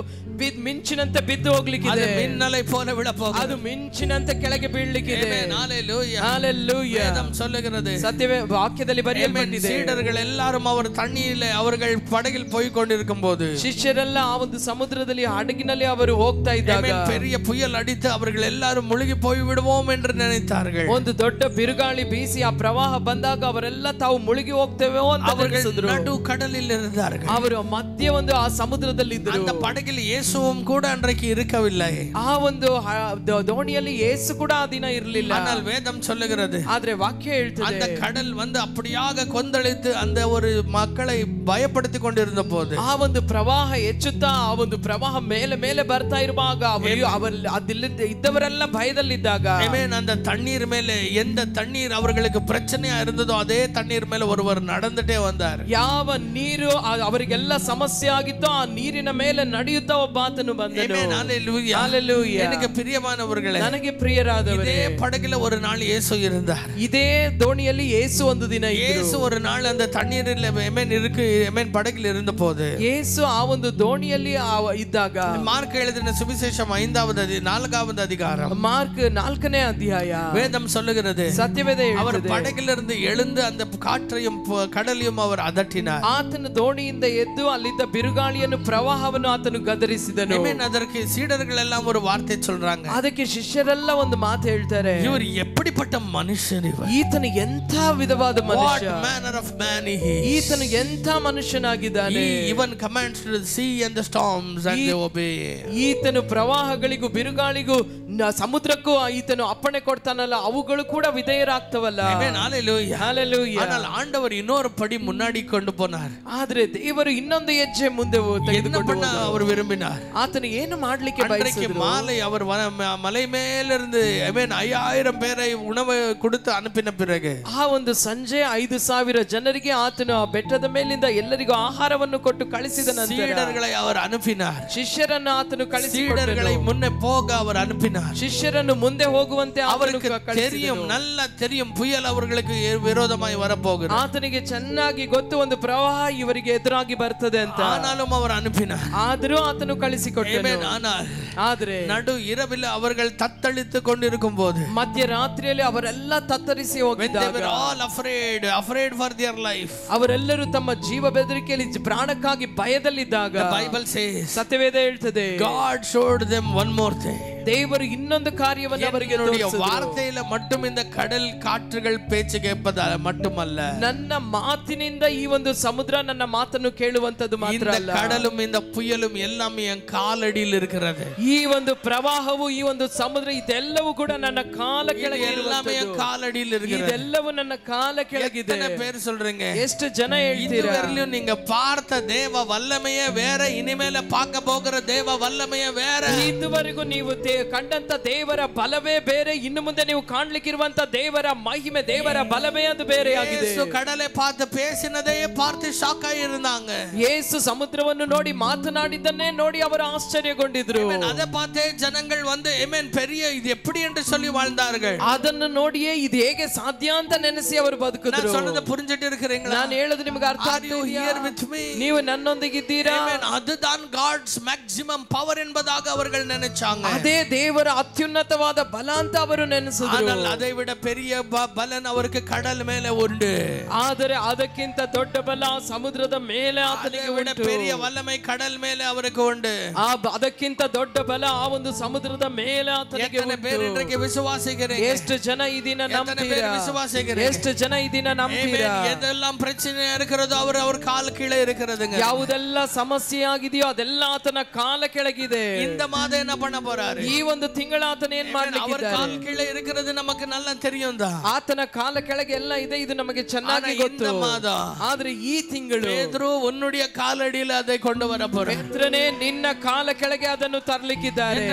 ಮಿಂಚಿನಂತೆ ಬಿದ್ದು ಹೋಗ್ಲಿಕ್ಕಿದೆ. மின்னலை போல விழ போகிறது. ಅದು ಮಿಂಚಿನಂತೆ ಕೆಳಗೆ ಬೀಳಲಿಕ್ಕಿದೆ. ஹalleluya. ஹalleluya. வேதம் சொல்லுகிறது, ಸತ್ಯವೇ ವಾಕ್ಯದಲ್ಲಿ ಬರೆಯಲ್ಪಟ್ಟಿದೆ. சீடர்கள் எல்லாரும் அவர் தண்ணீரிலே அவர்கள் படகில் போய் கொண்டிருக்கும் போது, ಶಿಷ್ಯರೆಲ್ಲ ಆ ಒಂದು ಸಮುದ್ರದಲ್ಲಿ ಹಡಗಿನಲ್ಲಿ ಅವರು ಹೋಗ್ತಾ ಇದ್ದಾಗ பெரிய புயல் அடித்து அவர்கள் எல்லாரும் ಮುಳುಗಿ போய் விடுவோம் என்று நினைத்தார்கள். ಒಂದು ದೊಡ್ಡ ಬಿರುಗಾಳಿ ಬೀಸಿ ಆ ಪ್ರವಾಹ ಬಂದಾಗ ಅವರೆಲ್ಲ ತಾವು ಮುಳುಗಿ ಹೋಗ್ತೇವೆ ಅಂತ அவர்கள் நடு கடலில் இருந்தார்கள். ಅವರು ಮಧ್ಯೆ ಒಂದು ಆ ಸಮುದ್ರದಲ್ಲಿ ಇದ್ದರು. அந்த படகில் இயேசுவும் கூட அன்றைக்கு இருக்கவில்லை. ಆ ಒಂದು ದೋಣಿಯಲ್ಲಿ ಯೇಸು ಕೂಡ ಆ ದಿನ ಇರಲಿಲ್ಲ. ஆனால் வேதம் சொல்லுகிறது, ಆದ್ರೆ ವಾಕ್ಯ ಹೇಳ್ತದೆ, அந்த கடல் வந்து அப்படியாக கொந்தளித்து அந்த ஒரு மக்களை பயப்படுத்தி கொண்டிருந்த போது, ಆ ಒಂದು ಪ್ರವಾಹ ಹೆಚ್ಚುತ್ತಾ ಆ ಒಂದು ಪ್ರವಾಹ ಮೇಲೆ ಮೇಲೆ ಬರ್ತಾ ಇರುವಾಗ ಇದ್ದವರೆಲ್ಲ ಭಯದಲ್ಲಿದ್ದಾಗ, அந்த தண்ணீர் மேலே எந்த தண்ணீர் அவர்களுக்கு பிரச்சனையா இருந்ததோ அதே தண்ணீர் மேல ஒருவர் நடந்துட்டே வந்தார். ಯಾವ ನೀರು ಅವರಿಗೆಲ್ಲ ಸಮಸ್ಯೆ ಆಗಿತ್ತೋ ಆ ನೀರಿನ ಮೇಲೆ ನಡೆಯುತ್ತಾ ಒಬ್ಬ ಆತನು ಬಂದನು. ஹalleluya. எனக்கு பிரியமானவர்களே, ನನಗೆ ಪ್ರಿಯರಾದವರೇ, இதே படகில ஒரு நாள் இயேசு இருந்தார். ಇದೇ ದೋಣಿಯಲ್ಲಿ ಯೇಸು ಒಂದು ದಿನ ಇದ್ದರು. இயேசு ஒரு நாள் அந்த தண்ணீரில் படகில் இருந்தபோது, ಯೇಸು ಆ ಒಂದು ದೋಣಿಯಲ್ಲಿ ಇದ್ದಾಗ, மார்க் எழுதின சுவிசேஷம் 4வது அதிகாரம் ಮಾರ್ಕ್ 4ನೇ ಅಧ್ಯಾಯ வேதம் சொல்லுகிறது, ಸತ್ಯವೇದ அவர் படகிலிருந்து எழுந்து அந்த காற்றையும் கடலையும் அவர் அதட்டினார். ಆತನ ದೋಣಿಯಿಂದ ಎದ್ದು ಅಲ್ಲಿದ್ದ ಬಿರುಗಾಳಿಯನ್ನು ಪ್ರವಾಹವನ್ನು ಆತನು ಗದರಿಸಿದನು. அதற்கு சீடர்கள் எல்லாம் ஒரு வார்த்தை சொல்றாங்க. ಅದಕ್ಕೆ ಶಿಷ್ಯರೆಲ್ಲ ಒಂದು ಮಾತು ಹೇಳ್ತಾರೆ, இவர் எப்படிப்பட்ட மனுஷன் இவர்? ಈತನು ಎಂಥ ವಿಧವಾದ ಮನುಷ್ಯ, what manner of man he is? ಈತನು ಎಂಥ ಮನುಷ್ಯನಾಗಿದ್ದಾನೆ. he even commands to the sea and the storms and they obey. ಈತನು ಪ್ರವಾಹಗಳಿಗೂ ಬಿರುಗಾಳಿಗೂ ಸಮುದ್ರಕ್ಕೂ ಈತನು ಅಪ್ಪಣೆ ಕೊಡ್ತಾನಲ್ಲ, ಅವುಗಳು ಕೂಡ ವಿಧೇಯರಾಗ್ತವಲ್ಲ. ஹalleluya. ஆனால் ஆண்டவர் இன்னொரு படி முன்னாடி கொண்டு போனார். ಆದ್ರೆ ದೇವರು ಇನ್ನೊಂದು ಹೆಜ್ಜೆ ಮುಂದೆ ತೆಗೆದುಕೊಂಡು அவர் விரும்பினார். ಆತನು ಏನು ಅದನ್ನು ಮಾಡ್ಲಿಕ್ಕೆ அன்றைக்கு ಬಯಸಿದ್ರು. மாலை அவர் மலை மேலிருந்து 5000 பேரை உணவு கொடுத்து அனுப்பின பிறகு ಆ ಒಂದು ಸಂಜೆ 5000 ಜನರಿಗೆ ಆತನು ಆ ಬೆಟ್ಟದ ಮೇಲಿಂದ ಎಲ್ಲರಿಗೂ ಆಹಾರವನ್ನು ಕೊಟ್ಟು ಕಳಿಸಿದ ನಂತರ சீடர்களை அவர் அனுப்பினார். ಶಿಷ್ಯರನ್ನು ಆತನು சீடர்களை முன்னே போக அவர் அனுப்பினார். ಶಿಷ್ಯರನ್ನು ಮುಂದೆ ಹೋಗುವಂತೆ அவருக்கு தெரியும், நல்லா தெரியும் புயல் அவர்களுக்கு விரோதமாய் வரப்போகிறது. ಆತನಿಗೆ ಚೆನ್ನಾಗಿ ಗೊತ್ತು ಒಂದು ಪ್ರವಾಹ ಇವರಿಗೆ ಎದುರಾಗಿ ಬರ್ತದೆ ಅಂತ. ஆனாலும் அவர் அனுப்பினார். ಆದರೂ ಆತನು ಕಳಿಸಿಕೊಟ್ಟನು. ಆದರೆ நடு இரவில் அவர்கள் தத்தளித்து கொண்டிருக்கும் போது ಮಧ್ಯರಾತ್ರಿಯಲ್ಲಿ ಅವರೆಲ್ಲ ತತ್ತರಿಸಿ ಹೋಗಿದ್ದಾಗ all afraid for their life, ಅವರೆಲ್ಲರೂ ತಮ್ಮ ಜೀವ ಬೆದರಿಕೆಯಲ್ಲಿ ಪ್ರಾಣಕ್ಕಾಗಿ ಭಯದಲ್ಲಿದ್ದಾಗ Bible says ಸತ್ಯವೇದ ಹೇಳ್ತದೆ God showed them one more thing. ದೇವರು ಇನ್ನೊಂದು ಕಾರ್ಯವನ್ನು ಅವರಿಗೆ ತೋರಿಸಿದರು. வார்த்தையில மட்டும் இந்த கடல் காற்றுகள் பேச்சு கேட்பது மட்டுமல்ல, ನನ್ನ ಮಾತಿನಿಂದ ಈ ಒಂದು ಸಮುದ್ರ ನನ್ನ ಮಾತನ್ನು ಕೇಳುವಂತದ್ದು ಮಾತ್ರ ಅಲ್ಲ, கடலும் இந்த புயலும் எல்லாமே என் காலடியில் இருக்கிறது. ಈ ಒಂದು ಪ್ರವಾಹವು ಈ ಒಂದು ಸಮುದ್ರ ಇದೆಲ್ಲವೂ ಕೂಡ ನನ್ನ ಕಾಲ ಕೆಳಗೆ எல்லாமே என் காலடியில் இருக்கிறது. ಇದೆಲ್ಲವೂ ನನ್ನ ಕಾಲ ಕೆಳಗಿದೆ. எத்தனை பேர் சொல்றீங்க? ಎಷ್ಟು ಜನ ಹೇಳ್ತೀರಾ? இதுவரையிலும் நீங்க பார்த்த தேவ வல்லமையே வேற, இனிமேல பார்க்க போகிற தேவ வல்லமையே வேற. ಇದುವರೆಗೂ ನೀವು ಕಂಡಂತ ದೇವರ ಬಲವೇ ಬೇರೆ, ಇನ್ನು ಮುಂದೆ ನೀವು ಕಾಣಲಿಕ್ಕಿರುವಂತ ದೇವರ ಮಹಿಮೆ, ದೇವರ ಬಲವೇ ಅದು ಬೇರೆಯಾಗಿದೆ. ಯೇಸು கடலை பார்த்து பேசினதை பார்த்து ஷாக் ஆகி இருந்தாங்க. ಯೇಸು ಸಮುದ್ರವನ್ನು ನೋಡಿ ಮಾತನಾಡಿದ್ದನ್ನೇ ನೋಡಿ ಅವರು ಆಶ್ಚರ್ಯಗೊಂಡಿದ್ರು. அதை பார்த்தே ஜனங்கள் வந்து ஆமென் பெரிய இது எப்படி என்று சொல்லி வாழ்ந்தார்கள். ಅದನ್ನು ನೋಡಿಯೇ ಇದು ಹೇಗೆ ಸಾಧ್ಯ ಅಂತ ನೆನೆಸಿ ಅವರು ಬದುಕಿದ್ರು. ನಾನು சொல்றத புரிஞ்சிட்டு இருக்கீங்களா? ನಾನು ಹೇಳೋದು ನಿಮಗೆ ಅರ್ಥ ಆಗ್ತಿದೆಯಾ? ನೀವು ನನ್ನೊಂದಿಗಿದ್ದೀರಾ? அதுதான் God's maximum power என்பதாக அவர்கள் நினைச்சாங்க. ಅದೇ ದೇವರ ಅತ್ಯುನ್ನತವಾದ ಬಲ ಅಂತ ಅವರು ನೆನೆಸಿದ್ರು. ஆனால் அதை விட பெரிய பலன் அவருக்கு கடல் ಮೇಲೆ ಉಂಟು. ಆದರೆ ಅದಕ್ಕಿಂತ ದೊಡ್ಡ ಬಲ ಸಮುದ್ರದ ಮೇಲೆ ಆತನಿಗೆ ಉಂಟು. பெரிய வல்லமை கடல் ಮೇಲೆ ಅವರಿಗೆ ಉಂಟು. ಅದಕ್ಕಿಂತ ದೊಡ್ಡ ಬಲ ಆ ಒಂದು ಸಮುದ್ರದ ಮೇಲೆ ಆತನಿಗೆ ಉಂಟು. ಬೇರೆಯವರಿಗೆ ವಿಶ್ವಾಸಿಗರೇ, ಎಷ್ಟು ಜನ ಈ ದಿನ ನಂಬ್ತೀರಾ? ಎಷ್ಟು ಜನ ಈ ದಿನ ನಂಬ್ತೀರಾ? எதெல்லாம் பிரச்சனை இருக்கிறதோ அவர் கால் கீழே இருக்கிறதுங்க. ಯಾವುದೆಲ್ಲ ಸಮಸ್ಯೆ ಆಗಿದೆಯೋ ಅದೆಲ್ಲ ಆತನ ಕಾಲ ಕೆಳಗಿದೆ. இந்த மாதம் என்ன பண்ண போறாரு? ಈ ಒಂದು ತಿಂಗಳ ಆತನ ಏನ್ ಮಾಡ್ಲಿಕ್ಕಿದ್ದಾರೆ? அவர் கால் கீழே இருக்கிறது நமக்கு நல்லா தெரியும் தான். ಆತನ ಕಾಲ ಕೆಳಗೆ ಎಲ್ಲ ಇದೆ, ಇದು ನಮಗೆ ಚೆನ್ನಾಗಿ ಗೊತ್ತು. ಆದ್ರೆ ಈ ತಿಂಗಳು ಪೇತ್ರನು ಉನ್ನುடைய ಕಾಲಡಿಯಲ್ಲಿ அதை கொண்டு வர போறார். ಪೇತ್ರನೇ ನಿನ್ನ ಕಾಲ ಕೆಳಗೆ ಅದನ್ನು ತರಲಿಕ್ಕಿದ್ದಾರೆ.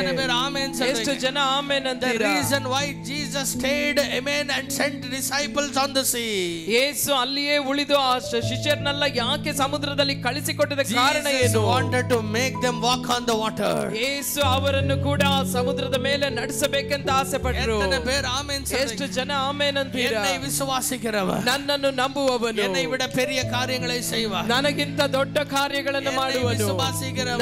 ಎಷ್ಟು ಜನ ಆಮೆನ್ ಅಂತೀರಾ? The reason why Jesus stayed, amen, and sent disciples on the sea. ಯೇಸು ಅಲ್ಲಿಯೇ ಉಳಿದು ಆ ಶಿಷ್ಯರನ್ನೆಲ್ಲ ಯಾಕೆ ಸಮುದ್ರದಲ್ಲಿ ಕಳಿಸಿಕೊಟ್ಟಿದ ಕಾರಣ ಏನು? Jesus wanted to make them walk on the water. ಯೇಸು ಅವರನ್ನು ಕೂಡ ಸಮುದ್ರದ ಮೇಲೆ ನಡೆಸಬೇಕಂತ ಆಸೆ ಪಟ್ಟರು. ಎಷ್ಟು ಜನ ಆಮೆನ್ ಅಂತೀರಾ? என்னை விசுவாசிக்கிறவன், ನನ್ನನ್ನು ನಂಬುವವನು, என்னை விட பெரிய காரியங்களை செய்வான், ನನಗಿಂತ ದೊಡ್ಡ ಕಾರ್ಯಗಳನ್ನು ಮಾಡುವನು,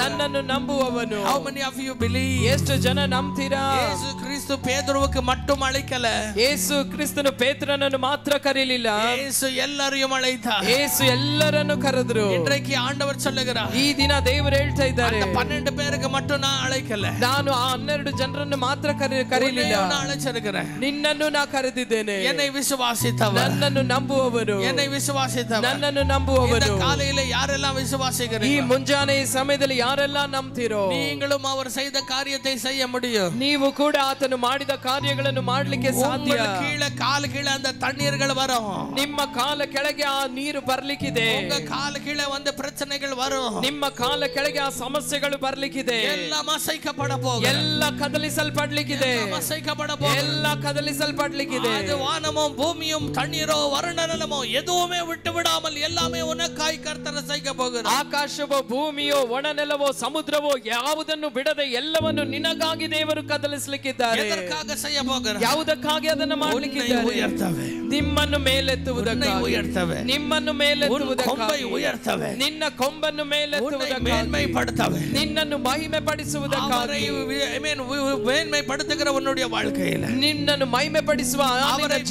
ನನ್ನನ್ನು ನಂಬುವವನು. How many of you believe? ಎಷ್ಟು ಜನ ನಂಬ್ತೀರಾ? ಯೇಸು ಕ್ರಿಸ್ತು ಪೇತ್ರನಿಗೆ மட்டும் ಅழைக்கல. ಯೇಸು ಕ್ರಿಸ್ತನು ಪೇತ್ರನನ್ನು ಮಾತ್ರ ಕರೆಯಲಿಲ್ಲ, ಯೇಸು ಎಲ್ಲರಿಗೂ ಅழைத்தார். ಯೇಸು ಎಲ್ಲರನ್ನು ಕರೆದರು. இன்றைக்கு ஆண்டவர் சொல்லுகிறார், ಈ ದಿನ ದೇವರು ಹೇಳ್ತಾ ಇದ್ದಾರೆ, 12 பேருக்கு மட்டும் நான் அழைக்கல, ನಾನು ಆ 12 ಜನರನ್ನು ಮಾತ್ರ ಕರೆಯಲಿಲ್ಲ, அழைச்சிருக்கிறேன். ನಿನ್ನನ್ನು ನಾ ಕರೆದಿದ್ದೇನೆ. என்னை விசுவாசித்தவன், ನನ್ನನ್ನು ನಂಬುವವನು, என்னை விசுவாசித்தவன், ನನ್ನನ್ನು ನಂಬುವವನು. இந்த காலையில யாரெல்லாம் விசுவாசிக்கிறீங்க? ಈ ಮುಂಜಾನೆ ಈ ಸಮಯದಲ್ಲಿ ಯಾರೆಲ್ಲ ನಂಬ್ತೀರೋ நீங்களும் அவர் செய்த காரியத்தை செய்ய முடியும். ನೀವು ಕೂಡ ಆತನು ಮಾಡಿದ ಕಾರ್ಯಗಳನ್ನು ಮಾಡಲಿಕ್ಕೆ ಸಾಧ್ಯ. கீழே கால் கீழே அந்த தண்ணீர்கள் வரும். ನಿಮ್ಮ ಕಾಲ ಕೆಳಗೆ ಆ ನೀರು ಬರ್ಲಿಕ್ಕಿದೆ. உங்க கால் கீழே வந்து பிரச்சனைகள் வரும். ನಿಮ್ಮ ಕಾಲ ಕೆಳಗೆ ಆ ಸಮಸ್ಯೆಗಳು ಬರ್ಲಿಕ್ಕಿದೆ. எல்லாம் அசைக்கப்பட போகுது. ಎಲ್ಲ ಕದಲಿಸಲ್ಪಡ್ಲಿಕ್ಕಿದೆ. அசைக்கப்பட போகுது. ಎಲ್ಲ ಕದಲಿಸಲ್ಪಡ್ಲಿಕ್ಕಿದೆ. அது வானமும் பூமியும் தண்ணீரோ வறண்டநிலமோ எதுவுமே விட்டு விடாமல் எல்லாமே உனக்காய் கர்த்தர் செய்ய போகிறார். ಆಕಾಶವೋ ಭೂಮಿಯೋ ಒಣನೆಲವೋ ಸಮುದ್ರವೋ ಯಾವುದನ್ನು ಬಿಡದೆ ಎಲ್ಲವನ್ನು ನಿನಗಾಗಿ ದೇವರು ಕದಲಿಸಲಿಕ್ಕಿದ್ದಾರೆ. எதற்காக செய்ய போகிறார்? ಯಾವುದಕ್ಕಾಗಿ ಅದನ್ನು ಮಾಡಲಿಕ್ಕಿದ್ದಾರೆ? உயர்த்தவே, ನಿಮ್ಮನ್ನು ಮೇಲೆತ್ತುವುದಕ್ಕಾಗಿ, உயர்த்தவே, ನಿಮ್ಮನ್ನು ಮೇಲೆತ್ತುವುದಕ್ಕಾಗಿ, உயர்த்தவே, ನಿನ್ನ ಕೊಂಬನ್ನು ಮೇಲೆತ್ತುವುದಕ್ಕಾಗಿ, மேன்மைப்படுத்தவே, ನಿನ್ನನ್ನು ಮಹಿಮೆ ಪಡಿಸುವುದಕ್ಕಾಗಿ, மேன்மைப்படுத்துகிற உன்னுடைய வாழ்க்கையில, ನಿನ್ನನ್ನು ಮಹಿಮೆ ಪಡಿಸುವ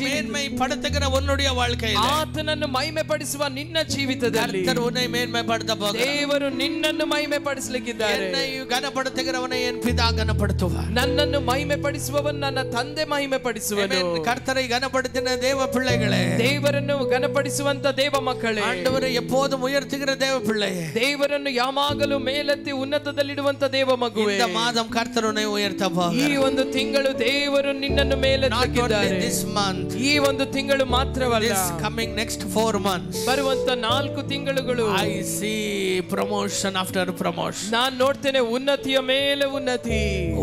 மேன்மைப்படுத்துகிற உன்னுடைய வாழ்க்கையில, ಆತನನ್ನು ಮಹಿಮೆ ಪಡಿಸುವ ನಿನ್ನ ಜೀವಿತದಲ್ಲಿ கர்த்தர் உன்னை மேன்மைப்படுத்த போகிறார். ದೇವರು ನಿನ್ನನ್ನು ಮಹಿಮೆ ಪಡಿಸಲಿಕ್ಕಿದ್ದಾರೆ. என்னை கனப்படுத்துகிறவனை என் பிதா கனப்படுத்துவார். ನನ್ನನ್ನು ಮಹಿಮೆ ಪಡಿಸುವವನು ನನ್ನ ತಂದೆ ಮಹಿಮೆ ಪಡಿಸುವನು. கர்த்தரை கனப்படுத்தின தேவ பிள்ளைகளே, ದೇವರನ್ನು ಗಣಪಡಿಸುವಂತ ದೇವ ಮಕ್ಕಳೇ, ஆண்டவரை எப்போதும் உயர்த்துகிற தேவ பிள்ளையே, ದೇವರನ್ನು ಯಾವಾಗಲೂ ಮೇಲೆತ್ತಿ ಉನ್ನತದಲ್ಲಿಡುವಂತ ದೇವ ಮಗುವೇ, இந்த மாதம் கர்த்தர் உன்னை ಉಯರ್ತಾ ಈ ಒಂದು ತಿಂಗಳು ದೇವರು ನಿನ್ನನ್ನು ಮೇಲೆತ್ತಿದ್ದಾರೆ. this month, ಈ ಒಂದು ತಿಂಗಳು ಮಾತ್ರವಲ್ಲ, this coming next 4 months, ಬರುವಂತ 4 ತಿಂಗಳುಗಳು I see promotion after promotion. ನಾನು ನೋಡ್ತೇನೆ ಉನ್ನತಿಯ ಮೇಲೆ ಉನ್ನತಿ,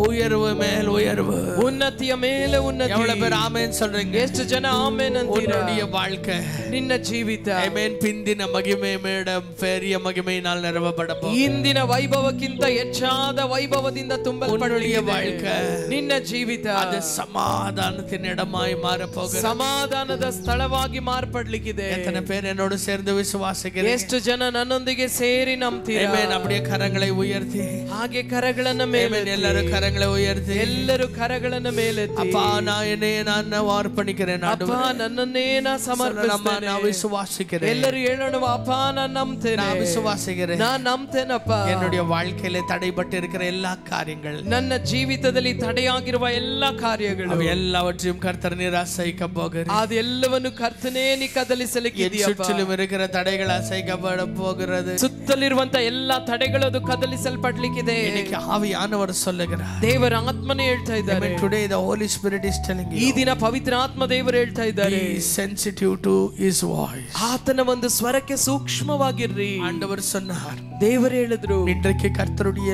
உயர்வு மேல் உயர்வு, ಉನ್ನತಿಯ ಮೇಲೆ ಉನ್ನತಿ. எவ்வளவு பேர் ஆமென் சொல்றீங்க? ಎಷ್ಟು ಜನ ಆಮೆನ್ ಅಂತೀರಾ? உன்னுடைய வாழ்க்கை, ನಿನ್ನ ಜೀವಿತ ಆಮೆನ್, பிந்தின மகிமை மேட பெரிய மகிமையினால் நிரப்பப்பட போகுது. ಇಂದಿನ ವೈಭವಕ್ಕಿಂತ ಹೆಚ್ಚಾದ ವೈಭವದಿಂದ ತುಂಬಲ್ಪಡಲಿದೆ வாழ்க்கை, ನಿನ್ನ ಜೀವಿತ. அது சமாதானத்தின் இடமாய் மாற போகுது. ಸಮಾಧಾನದ ಸ್ಥಳವಾಗಿ ಮಾರ್ಪಡ್ಲಿಕ್ಕಿದೆ. எத்தனை பேர் என்னோடு சேர்ந்து விசுவாசிக்கிறீங்க? ಎಷ್ಟು ಜನ ನನ್ನೊಂದಿಗೆ ಸೇರಿ ನಂಬ್ತೀರಾ? ஆமென். அப்படியே கரங்களை உயர்த்தி, ಹಾಗೆ ಕರಗಳನ್ನ ಮೇಲೆ எல்லாரும் கரங்களை உயர்த்தி, ಎಲ್ಲರೂ ಕರಗಳನ್ನ ಮೇಲೆತ್ತಿ, அப்பா நான் என்னையே நான் அர்ப்பணிக்கிறேன், ಅಪ್ಪ ನನ್ನನ್ನೇ ನಾ ಸಮರ್ಪಿಸ್ತೇನೆ, நான் விசுவாசிக்கிறேன். ಎಲ್ಲರೂ ಹೇಳೋಣ, ಅಪ್ಪ ನಾನು ನಂಬ್ತೇನೆ, நான் விசுவாசிக்கிறேன். ನಾನು ನಂಬ್ತೇನಪ್ಪ. என்னுடைய வாழ்க்கையில தடைபட்டு இருக்கிற எல்லா காரியங்கள், ನನ್ನ ಜೀವಿತದಲ್ಲಿ ತಡೆಯಾಗಿರುವ ಎಲ್ಲಾ ಕಾರ್ಯಗಳು, ಅವು ಎಲ್ಲವற்றையும் கர்த்தர் நீர் அசைக்க போகிறார். ಅದೆಲ್ಲವನ್ನು ಕರ್ತನೇ ನೀ ಕದಲಿಸಲಿಕ್ಕಿದೆಯಪ್ಪ. சுற்றிலும் இருக்கிற தடைகள் அசைக்கப்பட போகிறது. ಸುತ್ತಲಿರುವಂತ ಎಲ್ಲಾ ತಡೆಗಳು ಅದು ಕದಲಿಸಲ್ಪಡ್ಲಿಕ್ಕಿದೆ. இன்னைக்கு ஆவியானவர் சொல்லுகிறார், ದೇವರ ಆತ್ಮನೇ ಹೇಳ್ತಾ ಇದ್ದಾರೆ. Today the Holy Spirit is telling you, ಈ ದಿನ ಪವಿತ್ರ ಆತ್ಮ ದೇವರು ಹೇಳ್ತಾ ಇದ್ದಾರೆ, be sensitive to his voice. ಆತನ ಒಂದು ಸ್ವರಕ್ಕೆ ಸೂಕ್ಷ್ಮವಾಗಿರ್ರಿ. ஆண்டவர் சொன்னார், ದೇವರು ಹೇಳಿದ್ರು, இன்றைக்கு கர்த்தருடைய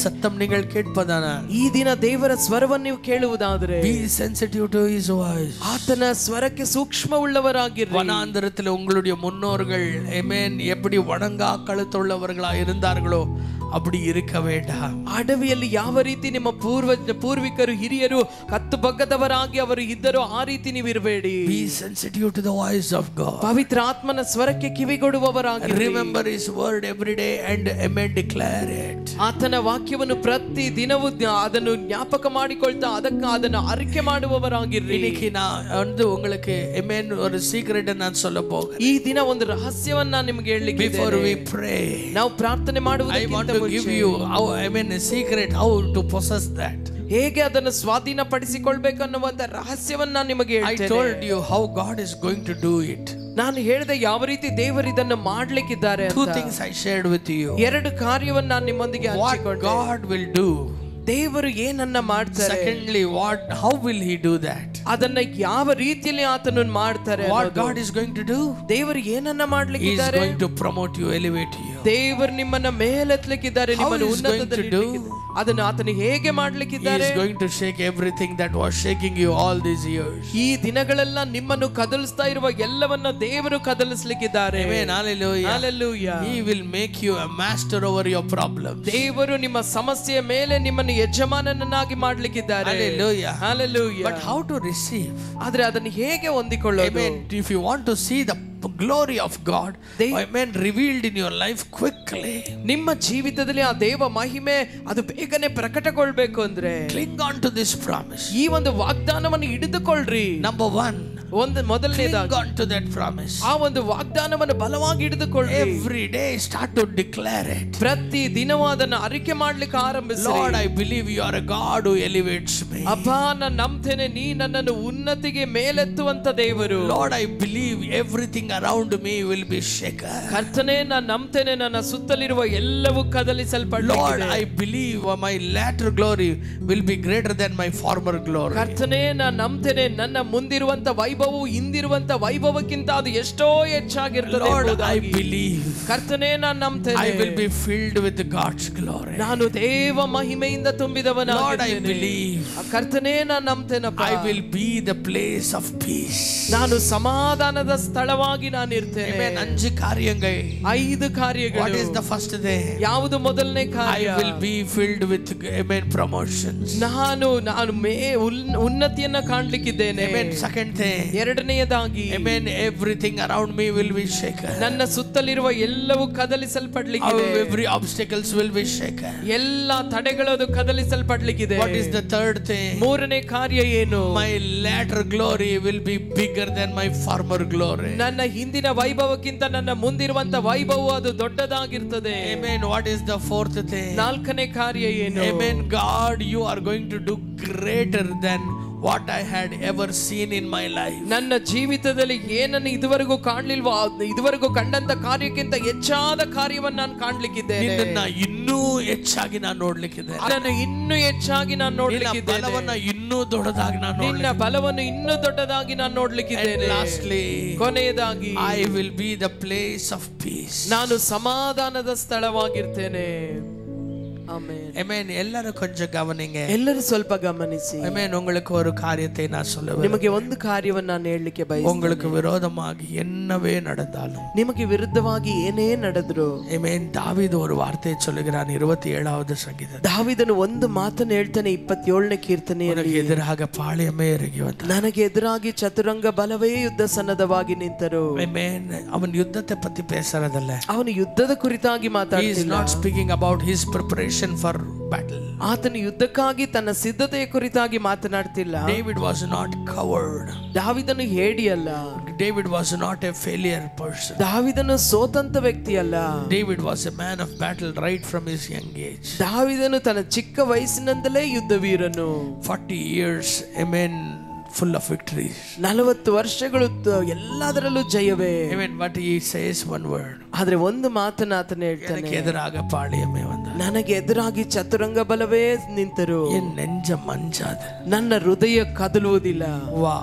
சத்தம் நீங்கள் கேட்பதானால், ಈ ದಿನ ದೇವರ ಸ್ವರವನ್ನು ನೀವು ಕೇಳುವುದಾದರೆ, be sensitive to his voice. ಆತನ ಸ್ವರಕ್ಕೆ ಸೂಕ್ಷ್ಮವುಳ್ಳವರಾಗಿರ್ರಿ. வனாந்தரத்தில் உங்களுடைய முன்னோர்கள் ஆமென் எப்படி வணங்கா கழுத்துள்ளவர்களா இருந்தார்களோ அப்படி இருக்க வேண்டாம். ಅಡವಿಯಲ್ಲಿ ಯಾವ ರೀತಿ ನಿಮ್ಮ ಪೂರ್ವಿಕರು ಹಿರಿಯರು ಕತ್ತು ಬಗ್ಗದವರಾಗಿ ಅವರು ಇದ್ದರೋ ಆ ರೀತಿ ನೀವು ಇರಬೇಡಿ. Be sensitive to the voice of God. ಪವಿತ್ರ ಆತ್ಮನ ಸ್ವರಕ್ಕೆ ಕಿವಿಗೊಡುವವರಾಗಿ. Remember his word every day and amen declare it. ಆತನ ವಾಕ್ಯವನ್ನು ಪ್ರತಿ ದಿನವೂ ಅದನ್ನು ಜ್ಞಾಪಕ ಮಾಡಿಕೊಳ್ತಾ ಅದನ್ನು ಅರಿಕೆ ಮಾಡುವವರಾಗಿರ್ರಿ. இன்னைக்கு நான் உங்களுக்கு amen ஒரு சீக்ரெட் நான் சொல்ல போகிறேன். ಈ ದಿನ ಒಂದು ರಹಸ್ಯವನ್ನ ನಾನು ನಿಮಗೆ ಹೇಳಲಿಕ್ಕೆ Before we pray, ನಾವು ಪ್ರಾರ್ಥನೆ ಮಾಡುವುದಕ್ಕಿಂತ to give you how, a secret how to possess that. ಹೇಗೆ ಅದನ್ನು ಸ್ವಾಧೀನಪಡಿಸಿಕೊಳ್ಳಬೇಕು ಅನ್ನುವಂತ ರಹಸ್ಯವನ್ನ ನಾನು ನಿಮಗೆ ಹೇಳ್ತೇನೆ. I told you how God is going to do it. ನಾನು ಹೇಳಿದೆ ಯಾವ ರೀತಿ ದೇವರು ಇದನ್ನು ಮಾಡ್ಲಿಕ್ಕಿದ್ದಾರೆ ಅಂತ. 2 things I shared with you. 2 ಕಾರ್ಯವನ್ನು ನಾನು ನಿಮ್ಮೊಂದಿಗೆ ಹಂಚಿಕೊಂಡೆ. What God will do. ದೇವರು ಏನನ್ನ ಮಾಡ್ತಾರೆ. Secondly, how will he do that? ಅದನ್ನ ಯಾವ ರೀತಿಯಲ್ಲಿ ಆತನು ಮಾಡ್ತಾರೆ. What God is going to do? ದೇವರು ಏನನ್ನ ಮಾಡ್ಲಿಕ್ಕಿದ್ದಾರೆ. He is going to promote you, elevate you. ದೇವರು ನಿಮ್ಮನ್ನ ಮೇಲೆತ್ತಲಿಕ್ಕಿದ್ದಾರೆ, ನಿಮ್ಮನ್ನು ಉನ್ನತದಲ್ಲಿ. ಅದನ್ನು ಆತನು ಹೇಗೆ ಮಾಡ್ಲಿಕ್ಕಿದ್ದಾರೆ. He is going to shake everything that was shaking you all these years. ಈ ದಿನಗಳೆಲ್ಲ ನಿಮ್ಮನ್ನು ಕದಲಿಸ್ತಾ ಇರುವ ಎಲ್ಲವನ್ನ ದೇವರು ಕದಲಿಸಲಿಕ್ಕಿದ್ದಾರೆ. Amen. Hallelujah. Hallelujah. He will make you a master over your problems. ದೇವರು ನಿಮ್ಮ ಸಮಸ್ಯೆಯ ಮೇಲೆ ನಿಮ್ಮನ್ನು ಯಜಮಾನನನ್ನಾಗಿ ಮಾಡ್ಲಿಕ್ಕಿದ್ದಾರೆ. Hallelujah. Hallelujah. But how to receive? ಆದ್ರೆ ಅದನ್ನು ಹೇಗೆ ಹೊಂದಿಕೊಳ್ಳೋದು. Amen. If you want to see the glory of God, amen, revealed in your life quickly, ನಿಮ್ಮ ಜೀವಿತದಲ್ಲಿ ಆ ದೇವ ಮಹಿಮೆ ಅದು ಬೇಗನೆ ಪ್ರಕಟಗೊಳ್ಳಬೇಕು ಅಂದ್ರೆ, cling on to this promise. ಈ ಒಂದು ವಾಗ್ದಾನವನ್ನು ಹಿಡಿದುಕೊಳ್ಳ್ರಿ. Number 1, ಮೊದಲನೇದಾಗಿ cling on to that promise. ಆ ಒಂದು ವಾಗ್ದಾನವನ್ನು ಬಲವಾಗಿ ಹಿಡಿದುಕೊಳ್ಳ್ರಿ. Every day start to declare it. ಪ್ರತಿ ದಿನವೂ ಅದನ್ನು ಅರಿಕೆ ಮಾಡ್ಲಿಕ್ಕೆ ಆರಂಭಿಸಿ. Lord, I believe you are a God who elevates me. ಅಪ್ಪ ನಾನು ನಂಬ್ತೇನೆ ನೀ ನನ್ನನ್ನು ಉನ್ನತಿಗೆ ಮೇಲೆತ್ತುವಂತ ದೇವರು. Lord, I believe everything around me will be shaken. ಕರ್ತನೇ ನಾನು ನಂಬ್ತೇನೆ ನನ್ನ ಸುತ್ತಲಿರುವ ಎಲ್ಲವೂ ಕದಲಿಸಲ್ಪಡಲಿದೆ. Lord, I believe my latter glory will be greater than my former glory. ಕರ್ತನೇ ನಾನು ನಂಬ್ತೇನೆ ನನ್ನ ಮುಂದಿರುವಂತ ವೈಭವವು ಹಿಂದಿರುವಂತ ವೈಭವಕ್ಕಿಂತ ಅದು ಎಷ್ಟೋ ಹೆಚ್ಚಾಗಿರ್ತದೆ. Lord, I believe. ಕರ್ತನೇ ನಾನು ನಂಬ್ತೇನೆ I will be filled with God's glory. ನಾನು ದೇವ ಮಹಿಮೆಯಿಂದ ತುಂಬಿದವನಾಗಿದ್ದೇನೆ. Lord, I believe. ಕರ್ತನೇ ನಾನು ನಂಬ್ತೇನಪ್ಪ. I will be the place of peace. ನಾನು ಸಮಾಧಾನದ ಸ್ಥಳವಾಗಿ ನಾನು ಇರ್ತೇನೆ. Amen. 5 ಕಾರ್ಯಗಳು. 5 ಕಾರ್ಯಗಳು. What is the first thing? ಯಾವುದು ಮೊದಲನೇ ಕಾರ್ಯ? I will be filled with amen promotions. ನಾನು ಉನ್ನತಿಯನ್ನ ಕಾಣಲಿಕ್ಕಿದ್ದೇನೆ. Amen. Second thing. ಎರಡನೆಯದಾಗಿ amen, everything around me will be shaken. ನನ್ನ ಸುತ್ತಲಿರುವ ಎಲ್ಲವೂ ಕದಲಿಸಲ್ಪಡಲಿಕ್ಕಿದೆ. Every obstacles will be shaken. ಎಲ್ಲ ತಡೆಗಳು ಅದು ಕದಲಿಸಲ್ಪಡಲಿಕ್ಕಿದೆ. What is the third thing? ಮೂರನೇ ಕಾರ್ಯ ಏನು? My latter glory will be bigger than my former glory. ನನ್ನ ಹಿಂದಿನ ವೈಭವಕ್ಕಿಂತ ನನ್ನ ಮುಂದಿರುವಂತ ವೈಭವ ಅದು ದೊಡ್ಡದಾಗಿರ್ತದೆ. Amen. What is the fourth thing? ನಾಲ್ಕನೇ ಕಾರ್ಯ ಏನು? Amen. God, you are going to do greater than what I had ever seen in my life. ನನ್ನ ಜೀವಿತದಲ್ಲಿ ಏನನ್ನು ಇದುವರೆಗೂ ಕಾಣಲಿಲ್ವೋ ಇದುವರೆಗೂ ಕಂಡಂತ ಕಾರ್ಯಕ್ಕಿಂತ ಹೆಚ್ಚಾದ ಕಾರ್ಯವನ್ನು ನಾನು ಕಾಣಲಿಕ್ಕಿದ್ದೇನೆ. ನಿನ್ನನ್ನು ಇನ್ನೂ ಹೆಚ್ಚಾಗಿ ನಾನು ನೋಡ್ಲಿಕ್ಕಿದ್ದೇನೆ. ಅದನ್ನು ಇನ್ನೂ ಇನ್ನೂ ಹೆಚ್ಚಾಗಿ ನಾನು ನೋಡ್ಲಿಕ್ಕಿದ್ದೇನೆ. ಬಲವನ್ನ ಇನ್ನೂ ದೊಡ್ಡದಾಗಿ ನಾನು ನಿನ್ನ ಬಲವನ್ನು ಇನ್ನೂ ದೊಡ್ಡದಾಗಿ ನಾನು ನೋಡ್ಲಿಕ್ಕಿದ್ದೇನೆ. ಲಾಸ್ಟ್ಲಿ ಕೊನೆಯದಾಗಿ I will be the place of piece. ನಾನು ಸಮಾಧಾನದ ಸ್ಥಳವಾಗಿರ್ತೇನೆ. ஆமென். ஆமென். எல்லாரும் கொஞ்சம் கவனிங்க. ಎಲ್ಲರೂ ಸ್ವಲ್ಪ ಗಮನಿಸಿ. ஆமென். உங்களுக்கு ஒரு காரியத்தை நான் சொல்லுவேன். ನಿಮಗೆ ಒಂದು ಕಾರ್ಯವನ್ನು ನಾನು ಹೇಳಲಿಕ್ಕೆ ಬಯಸುತ್ತೇನೆ. உங்களுக்கு விரோதமாக என்னவே நடந்தாலும், ನಿಮಗೆ ವಿರುದ್ಧವಾಗಿ ಏನೇ ನಡೆದ್ರು, ஆமென், தாவீது ஒரு வார்த்தையை சொல்லுகிறான் 27வது சங்கீதம். ದಾವೀದನು ಒಂದು ಮಾತನ್ನು ಹೇಳ್ತಾನೆ 27ನೇ ಕೀರ್ತನೆಯಲ್ಲಿ, எதிராக பாளையமே இறங்கி வந்தான். ನನಗೆ ಎದುರಾಗಿ ಚತುರಂಗ ಬಲವೇ ಯುದ್ಧ ಸನ್ನದ್ಧವಾಗಿ ನಿಂತರು. ஆமென். அவன் யுத்தத்தை பத்தி பேசறதல்ல. ಅವನು ಯುದ್ಧದ ಕುರಿತಾಗಿ ಮಾತಾಡ್ತಿಲ್ಲ. He is not speaking about his preparation for battle. ಆತನು ಯುದ್ಧಕ್ಕಾಗಿ ತನ್ನ ಸಿದ್ಧತೆಯ ಕುರಿತಾಗಿ ಮಾತನಾಡ್ತಿಲ್ಲ. David was not coward. ದಾವೀದನು ಹೇಡಿಯಲ್ಲ. David was not a failure person. ದಾವೀದನು ಸೋತಂತ ವ್ಯಕ್ತಿಯಲ್ಲ. David was a man of battle right from his young age. ದಾವೀದನು ತನ್ನ ಚಿಕ್ಕ ವಯಸ್ಸಿನಿಂದಲೇ ಯುದ್ಧ ವೀರನು. 40 years, amen, full of victories. 40 ವರ್ಷಗಳು ಎಲ್ಲದರಲ್ಲೂ ಜಯವೇ. Amen. But he says one word. ಆದ್ರೆ ಒಂದು ಮಾತನ್ನ ಆತನು ಹೇಳ್ತಾನೆ, எனக்கு எதிராக பாளையமே வந்தார். ನನಗೆ ಎದುರಾಗಿ ಚತುರಂಗ ಬಲವೇ ನಿಂತರು. என் நெஞ்சம் அஞ்சாது. ನನ್ನ ಹೃದಯ ಕದಲುವುದಿಲ್ಲ. வா.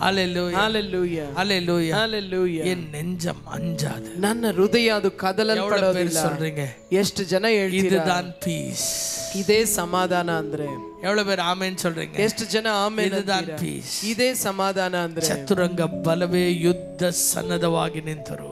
ஹalleluya. ஹalleluya. ஹalleluya. ஹalleluya. என் நெஞ்சம் அஞ்சாது. ನನ್ನ ಹೃದಯ ಅದು ಕದಲಲ್ಪಡೋದಿಲ್ಲ. சொல்றீங்க? ಎಷ್ಟು ಜನ ಹೇಳ್ತೀರಾ இதுதான் பீஸ். ಇದೇ ಸಮಾಧಾನ ಅಂದ್ರೆ? எவ்வளவு பேர் ஆமென் சொல்றீங்க? ಎಷ್ಟು ಜನ ಆಮೆನ್ இதுதான் பீஸ். ಇದೇ ಸಮಾಧಾನ ಅಂದ್ರೆ? ಚತುರಂಗ ಬಲವೇ ಯುದ್ಧ ಸನ್ನದ್ಧವಾಗಿ ನಿಂತರು.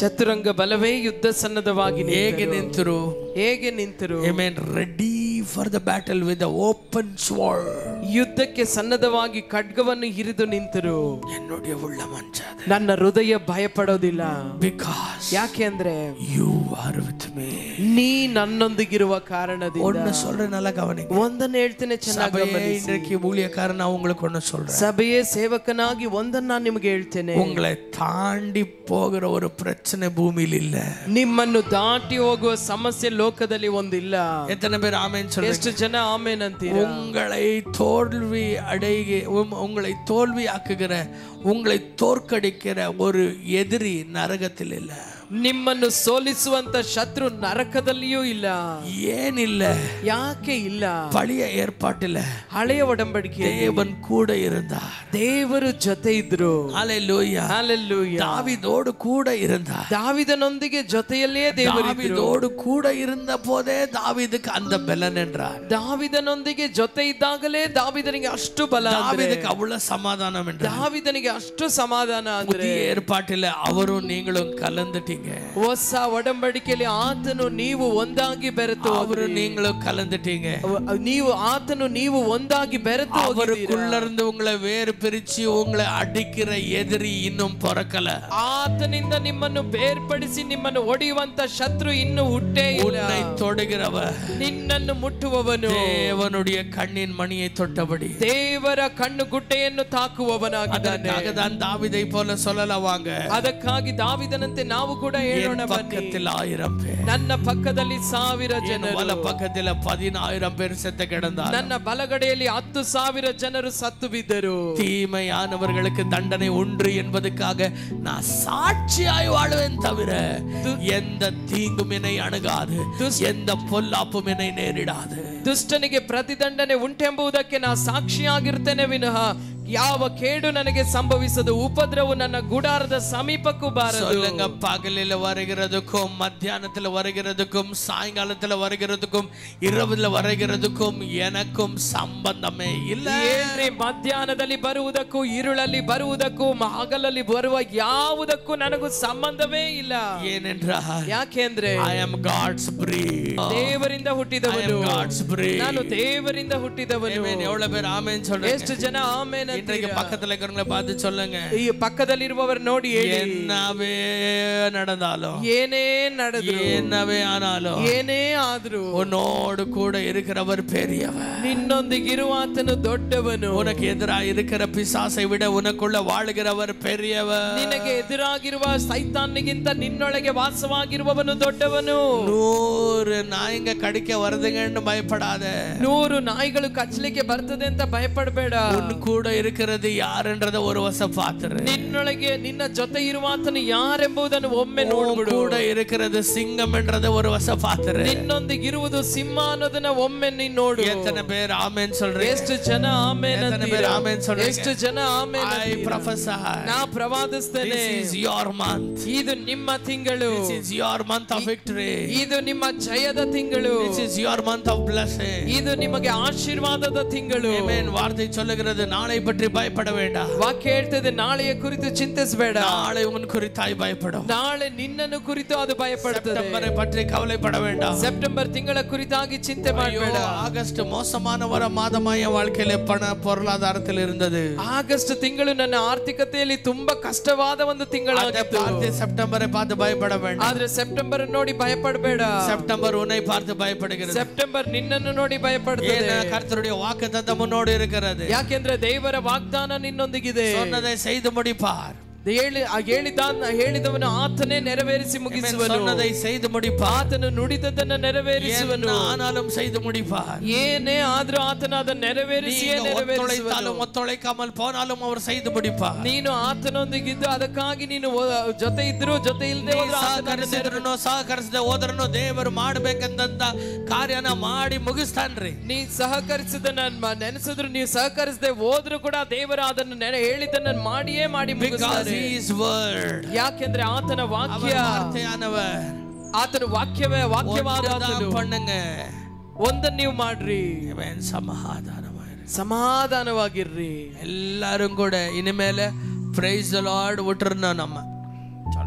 ಚತುರಂಗ ಬಲವೇ ಯುದ್ಧ ಸನ್ನದ್ಧವಾಗಿ ಹೇಗೆ ನಿಂತರು? ಹೇಗೆ ನಿಂತರು? Amen. Ready for the battle with the open sword. ಯುದ್ಧಕ್ಕೆ ಸನ್ನದ್ಧವಾಗಿ ಖಡ್ಗವನ್ನು ಹಿರಿದು ನಿಂತರು. என்னுடைய உள்ளம் அஞ்சாது. ನನ್ನ ಹೃದಯ ಭಯಪಡೋದಿಲ್ಲ. Because ಯಾಕೆ ಅಂದ್ರೆ you are with me. ನೀ ನನ್ನೊಂದಿಗಿರುವ ಕಾರಣದಿಂದ. ஒன்னு சொல்றேன், நல்லா கவனிங்க. ಒಂದನ್ನ ಹೇಳ್ತೇನೆ, ಚೆನ್ನಾಗಿ ಗಮನಿಸಿ. இன்றைக்கு ஊழியக்காரன் நான் உங்களுக்கு ஒன்னு சொல்றேன். ಸಭೆಯೇ ಸೇವಕನಾಗಿ ಒಂದನ್ನ ನಾನು ನಿಮಗೆ ಹೇಳ್ತೇನೆ. உங்களை தாண்டி போகிற ஒரு பிரச்சனை பூமியில் இல்ல. ನಿಮ್ಮನ್ನು ದಾಟಿ ಹೋಗುವ ಸಮಸ್ಯೆ ಲೋಕದಲ್ಲಿ ಒಂದಿಲ್ಲ. எத்தனை பேர் ஆமென் சொல்றீங்க? ಎಷ್ಟು ಜನ ಆಮೆನ್ ಅಂತೀರಾ? உங்களை தோல்வி அடைய, உங்களை தோல்வி ஆக்குகிற, உங்களை தோற்கடிக்கிற ஒரு எதிரி நரகத்தில் இல்ல. ನಿಮ್ಮನ್ನು ಸೋಲಿಸುವಂತ ಶತ್ರು ನರಕದಲ್ಲಿಯೂ ಇಲ್ಲ. ஏனில்ல? ಯಾಕೆ ಇಲ್ಲ? பழைய ஏற்பாட்டில் ಹಳೆಯ ಒಡಂಬಡಿಕೆ தேவன் கூட இருந்தார். ದೇವರು ಜೊತೆ ಇದ್ರು. ஹalleluya. ஹalleluya. தாவீதோடு கூட இருந்தார். ದಾವೀದನೊಂದಿಗೆ ಜೊತೆಯಲ್ಲೇ ದೇವರು ಇದ್ರು. தாவீதோடு கூட இருந்த போதே தாவீதுக்கு அந்த பலன் என்றார். ದಾವೀದನೊಂದಿಗೆ ಜೊತೆ ಇದ್ದಾಗಲೇ ದಾವೀದನಿಗೆ ಅಷ್ಟು ಬಲ. தாவீதுக்கு அவ்வளவு சமாதானம் என்றார். ದಾವೀದನಿಗೆ ಅಷ್ಟು ಸಮಾಧಾನ ಅಂದ್ರೆ புதிய ஏற்பாட்டில் அவரும் நீங்களும் கலந்துட்டீங்க. ಹೊಸ ಒಡಂಬಡಿಕೆಯಲ್ಲಿ ಆತನು ನೀವು ಒಂದಾಗಿ ಬೆರೆತು, ಅವರು நீங்களும் கலந்துட்டீங்க. ನೀವು ಆತನು ನೀವು ಒಂದಾಗಿ ಬೆರೆತು, அவருக்குள்ள இருந்து உங்களை வேறு பிரிச்சு உங்களை அடிக்கிற எதிரி இன்னும் பிறக்கல. ಆತನಿಂದ ನಿಮ್ಮನ್ನು ಬೇರ್ಪಡಿಸಿ ನಿಮ್ಮನ್ನು ಒಡೆಯುವಂತ ಶತ್ರು ಇನ್ನೂ ಹುಟ್ಟೇ ಇಲ್ಲ. உன்னை தொடுகிறவர், ನಿನ್ನನ್ನು ಮುಟ್ಟುವವನು தேவனுடைய கண்ணின் மணியை தொட்டபடி ದೇವರ ಕಣ್ಣು ಗುಡ್ಡೆಯನ್ನು ತಾಕುವವನಾಗಿದ್ದಾನೆ. அதற்காகத்தான் தாவீதை போல சொல்லல வாங்க. ಅದಕ್ಕಾಗಿ ದಾವೀದನಂತೆ ನಾವು ಕೂಡ ಹೇಳೋಣ, பக்கத்தில் 1000 பேர், ನನ್ನ ಪಕ್ಕದಲ್ಲಿ 1000 ಜನರು, வல பக்கத்தில் 10000 பேர் செத்து கிடந்தார். ನನ್ನ ಬಲಗಡೆಯಲ್ಲಿ 10,000 ಜನರು ಸತ್ತು ಬಿದ್ದರು. தீமையானவர்களுக்கு தண்டனை உண்டு என்பதற்காக நான் சாட்சியாய் வாழ்வேன் தவிர எந்த தீங்கும் என்னை அணுகாது, எந்த பொல்லாப்பும் என்னை நேரிடாது. ದುಷ್ಟನಿಗೆ ಪ್ರತಿದಂಡನೆ ಉಂಟೆಂಬುದಕ್ಕೆ ನಾ ಸಾಕ್ಷಿಯಾಗಿರ್ತೇನೆ ವಿನಃ ಯಾವ ಕೇಡು ನನಗೆ ಸಂಭವಿಸದು, ಉಪದ್ರವು ನನ್ನ ಗುಡಾರದ ಸಮೀಪಕ್ಕೂ ಬಾರದು. சொல்லுங்க, பகலில வருகிறதுக்கும் மத்தியானத்துல வருகிறதுக்கும் சாயங்காலத்துல வருகிறதுக்கும் இரவுல வருகிறதுக்கும் எனக்கும் சம்பந்தமே ಇಲ್ಲ. ಏನ್ರಿ, ಮಧ್ಯಾಹ್ನದಲ್ಲಿ ಬರುವುದಕ್ಕೂ ಇರುಳಲ್ಲಿ ಬರುವುದಕ್ಕೂ ಹಗಲಲ್ಲಿ ಬರುವ ಯಾವುದಕ್ಕೂ ನನಗೂ ಸಂಬಂಧವೇ ಇಲ್ಲ. ஏனென்றால் ಯಾಕೆ ಅಂದ್ರೆ I am God's breed. ದೇವರಿಂದ ಹುಟ್ಟಿದವನು, God's breed. ನಾನು ದೇವರಿಂದ ಹುಟ್ಟಿದವನು. எவ்வளவு பேர் ஆமென் சொல்றீங்க? ಎಷ್ಟು ಜನ ಆಮೆನ್ இன்றைக்கு பக்கத்துல இருக்கிறவங்கள பார்த்து சொல்லுங்க, ಈ ಪಕ್ಕದಲ್ಲಿರುವವರು ನೋಡಿ ಹೇಳಿ, என்னவே நடந்தாலும், ಏನೇ ನಡೆದ್ರು, என்னவே ஆனாலும், ಏನೇ ಆದ್ರೂ உன்னோடு கூட இருக்கிறவர் பெரியவர். ನಿನ್ನೊಂದಿಗಿರುವ ಆತನು ದೊಡ್ಡವನು. உனக்கு எதிராக இருக்கிற பிசாசை விட உனக்குள்ள வாழுகிறவர் பெரியவர். ನಿನಗೆ ಎದುರಾಗಿರುವ ಸೈತಾನಿಗಿಂತ ನಿನ್ನೊಳಗೆ ವಾಸವಾಗಿರುವವನು ದೊಡ್ಡವನು. 100 ನಾಯಿங்க ಕಡಿಕೆ வருதுங்கன்னு பயப்படாத. 100 ನಾಯಿಗಳು ಕಚ್ಚಲಿಕ್ಕೆ ಬರ್ತದೆ ಅಂತ ಭಯಪಡಬೇಡ. உன் கூட இருக்கிறது யாருன்றத ஒரு வருஷம் பாத்துரு. ನಿನ್ನೊಳಗೆ ನಿನ್ನ ಜೊತೆ ಇರುವಾತನು ಯಾರೆಂಬುದನ್ನು ಒಮ್ಮೆ ನೋಡ್ಬಿಡು. ಕೂಡ இருக்கிறது சிங்கம் என்றத ஒரு வருஷம் பாத்துரு. ನಿನ್ನೊಂದಿಗೆ ಇರುವುದು ಸಿಂಹ ಅನ್ನೋದನ್ನ ಒಮ್ಮೆ ನೀನು ನೋಡು. எத்தனை பேர் ஆமென் சொல்றீங்க? ಎಷ್ಟು ಜನ ಆಮೆನ್ ಅಂತೀರಾ? ಎಷ್ಟು ಜನ ಆಮೆನ್ I prophesy. ನಾ ಪ್ರವಾದಿಸ್ತೇನೆ. This is your month. ಇದು ನಿಮ್ಮ ತಿಂಗಳು. This is your month of victory. ಇದು ನಿಮ್ಮ ಜಯದ ತಿಂಗಳು. This is your month of blessing. ಇದು ನಿಮಗೆ ಆಶೀರ್ವಾದದ ತಿಂಗಳು. Amen. ವಾರ್ತೆ சொல்லுகிறது நாளை பற்றி பயப்பட வேண்டாம். ವಾಕ್ಯ ಹೇಳ್ತದೆ ನಾಳೆಯ ಕುರಿತು ಚಿಂತಿಸಬೇಡ. நாளை உன் குறித்தாய் பயப்படும். ನಾಳೆ ನಿನ್ನನ್ನು ಕುರಿತು ಅದು ಭಯಪಡುತ್ತದೆ. ಸೆಪ್ಟೆಂಬರ್ பற்றி கவலைப்பட வேண்டாம். ಸೆಪ್ಟೆಂಬರ್ ತಿಂಗಳ ಕುರಿತಾಗಿ ಚಿಂತೆ ಮಾಡಬೇಡ. ಆಗಸ್ಟ್ ಮೋಸமான ವರ ಮಾದಮಾಯ வாழ்க்கையில பொருளாதாரத்தில் இருந்தது. ಆಗಸ್ಟ್ ತಿಂಗಳು ನನ್ನ ಆರ್ಥಿಕತೆಯಲ್ಲಿ ತುಂಬಾ ಕಷ್ಟವಾದ ಒಂದು ತಿಂಗಳಾಗಿತ್ತು. ಸೆಪ್ಟೆಂಬರ್ பார்த்து பயப்பட வேண்டாம். ಆದ್ರೆ ಸೆಪ್ಟೆಂಬರ್ ನೋಡಿ ಭಯಪಡಬೇಡ. ಸೆಪ್ಟೆಂಬರ್ உன்னை பார்த்து பயப்படுகிறது. ಸೆಪ್ಟೆಂಬರ್ ನಿನ್ನನ್ನು ನೋಡಿ ಭಯಪಡುತ್ತದೆ. கர்த்தருடைய வாக்குத்தத்தம் உன்னோடு இருக்கிறது. ಯಾಕೆಂದ್ರೆ ದೇವರ ವಾಗ್ದಾನ ನಿನ್ನೊಂದಿಗಿದೆ. சொன்னதை செய்து முடிப்பார். ಹೇಳಿದವನು ಆತನೇ ನೆರವೇರಿಸಿ ಮುಗಿಸುವನು. சொன்னதை செய்து முடிப்பார். ಆತನು ನುಡಿದದನ್ನು ನೆರವೇರಿಸುವನು. ஆனாலும் செய்து முடிப்பார். ಏನೇ ಆದ್ರೂ ಆತನ ಅದನ್ನು ನೆರವೇರಿಸಿಯೇ ನೆರವೇರಿಸುವನು. ಒತ್ತೊಳೆಕಾமல் போனாலும் அவர் செய்து முடிப்பார். ನೀನು ಆತನೊಂದಿಗಿದ್ದು ಅದಕ್ಕಾಗಿ ನೀನು ಜೊತೆ ಇದ್ರು ಜೊತೆ ಇಲ್ಲದೆ ಸಹಕರಿಸಿದ ಹೋದ್ರನು ದೇವರು ಮಾಡಬೇಕಂತ ಕಾರ್ಯನ ಮಾಡಿ ಮುಗಿಸ್ತಾನ್ರಿ. ನೀ ಸಹಕರಿಸಿದ ನೆನೆಸಿದ್ರು ನೀವು ಸಹಕರಿಸದೆ ಹೋದ್ರು ಕೂಡ ದೇವರು ಅದನ್ನು ಹೇಳಿದ್ದನ್ನು ಮಾಡಿಯೇ ಮಾಡಿ ಮುಗಿಸ್ತಾನೆ. His word. ಯಾಕೆಂದ್ರೆ ಆತನ ವಾಕ್ಯ ಆತನ ವಾಕ್ಯವೇ ವಾಕ್ಯವಾದನು. ಒಂದನ್ನು ನೀವು ಮಾಡ್ರಿ. ಸಮಾಧಾನವಾಗಿರ್ರಿ. ಎಲ್ಲರೂ ಕೂಡ ಇನ್ಮೇಲೆ ಪ್ರೈಸ್ ದ ಲಾರ್ಡ್ ಉಟ್ರನ ನಮ್ಮ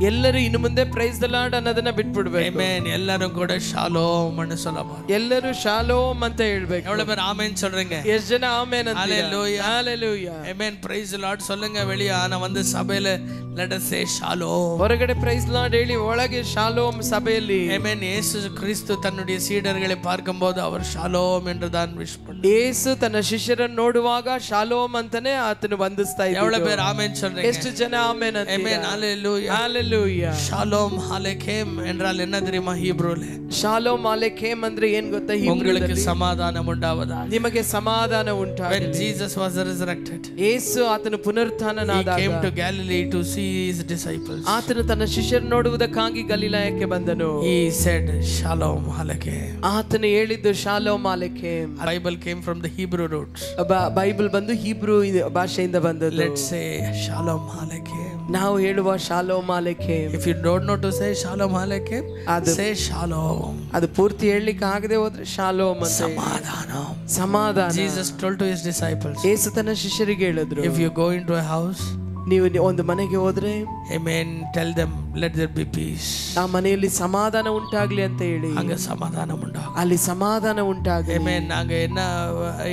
ಎಲ್ಲರೂ ಇನ್ನು ಮುಂದೆ ಪ್ರೈಸ್ ದ ಲಾರ್ಡ್ ಅನ್ನೋದನ್ನ ಬಿಟ್ಬಿಡ್ಬೇಕು. ಆಮೆನ್. ಎಲ್ಲರೂ ಕೂಡ ಶಾಲೋಮ್ ಅನ್ನು சொல்லலாம். ಎಲ್ಲರೂ ಶಾಲೋಮ್ ಅಂತ ಹೇಳ್ಬೇಕು. எவ்வளவு பேர் ஆமென் சொல்றீங்க? ಎಷ್ಟು ಜನ ಆಮೆನ್ ಅಂತೀರಾ? ஹalleluya ஹalleluya. ஆமென். praise the lord சொல்லுங்க. வெளிய ஆனா வந்து சபையில let us say shalom. ಹೊರಗಡೆ ಪ್ರೈಸ್ ಲಾರ್ಡ್ ಹೇಳಿ, ಒಳಗೆ ಶಾಲೋಮ್ ಸಭೆಯಲ್ಲಿ. ஆமென். இயேசு கிறிஸ்து தன்னுடைய சீடர்களை பார்க்கும்போது அவர் ஷாலோம் என்று தான் விஷ் பண்ணார். ಯೇಸು ತನ್ನ ಶಿಷ್ಯರನ್ನು ನೋಡುವಾಗ ಶಾಲೋಮ್ ಅಂತಾನೆ ಆತನು ವಂದಿಸ್ತಾ ಇದ್ದ. எவ்வளவு பேர் ஆமென் சொல்றீங்க? ಎಷ್ಟು ಜನ ಆಮೆನ್ ಅಂತೀರಾ? ஆமென். ஹalleluya. ஹalleluya. ஷாலோம் அலெகேம் என்றால் என்ன தெரியுமா? ஹீப்ரூல ಶಾಲೋಮ್ ಅಲೆಕೇಮ್ ಅಂದ್ರೆ ಏನ್ ಗೊತ್ತಾ? உங்களுக்கு சமாதானம் உண்டாவதாக. ನಿಮಗೆ ಸಮಾಧಾನ ಉಂಟಾಗಲಿ. When Jesus was resurrected, ಯೇಸು ಆತನು ಪುನರುತ್ಥಾನನಾದಾಗ he came to Galilee to see his disciples. ಆತನು ತನ್ನ ಶಿಷ್ಯರನ್ನು ನೋಡುವುದಕ್ಕಾಗಿ ಗಲಿಲಾಯಕ್ಕೆ ಬಂದನು. He said shalom aleichem. ಆತನು ಹೇಳಿದ್ದು ಶಾಲೋಮ್ ಅಲೆಕೇಮ್. Bible came from the Hebrew roots. Bible ಬಂದು ಹೀಬ್ರೂ ಭಾಷೆಯಿಂದ ಬಂದದ್ದು. Let's say shalom aleichem. ನಾವು ಹೇಳುವ ಶಾಲೋಮ್ ಅಲೆಕೇಮ್. If you don't know to say shalom aleichem, say shalom. ಅದು ಪೂರ್ತಿ ಹೇಳಲಿಕ್ಕೆ ಆಗದೆ ಹೋದ್ರೆ ಶಾಲೋಮ್ ಅಂತ. ಸಮಾಧಾನ. Jesus told to his disciples, ಯೇಸು ತನ್ನ ಶಿಷ್ಯರಿಗೆ ಹೇಳಿದ್ರು, if you go into a house, ನೀವು ಒಂದು ಮನೆಗೆ ಹೋದ್ರೆ, amen, tell them let there be peace. ಆ ಮನೆಯಲ್ಲಿ ಸಮಾಧಾನ ಉಂಟಾಗ್ಲಿ ಅಂತ ಹೇಳಿ. அங்க சமாதானம் உண்டாகும். ಅಲ್ಲಿ ಸಮಾಧಾನ ಉಂಟಾಗಲಿ. amen. நாங்க என்ன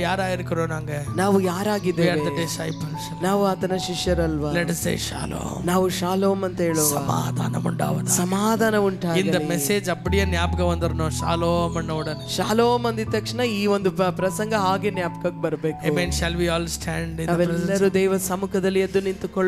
யாரா இருக்கிறோம்? நாங்க ನಾವು ಯಾರಾಗಿದ್ದೇವೆ? we are the disciples. ನಾವು ಆತನ ಶಿಷ್ಯರಲ್ವಾ? let us say shalom. ನಾವು ಶಾಲೋಮ್ ಅಂತ ಹೇಳುವ. சமாதானம் உண்டாவதாக. ಸಮಾಧಾನ ಉಂಟಾಗಲಿ. இந்த மெசேஜ் அப்படியே ஞாபகம் வந்துறணும். shalom ಅನ್ನೋ உடனே. ಶಾಲೋಮ್ ಅಂದಿದ ತಕ್ಷಣ ಈ ಒಂದು ಪ್ರಸಂಗ ಹಾಗೆ ಜ್ಞಾಪಕಕ್ಕೆ ಬರಬೇಕು. amen. shall we all stand in the presence? ನಾವೆಲ್ಲರೂ ದೇವ ಸಮ್ಮುಖದಲ್ಲಿ ಎದ್ದು ನಿಂತುಕೊಳ್ಳೋಣ.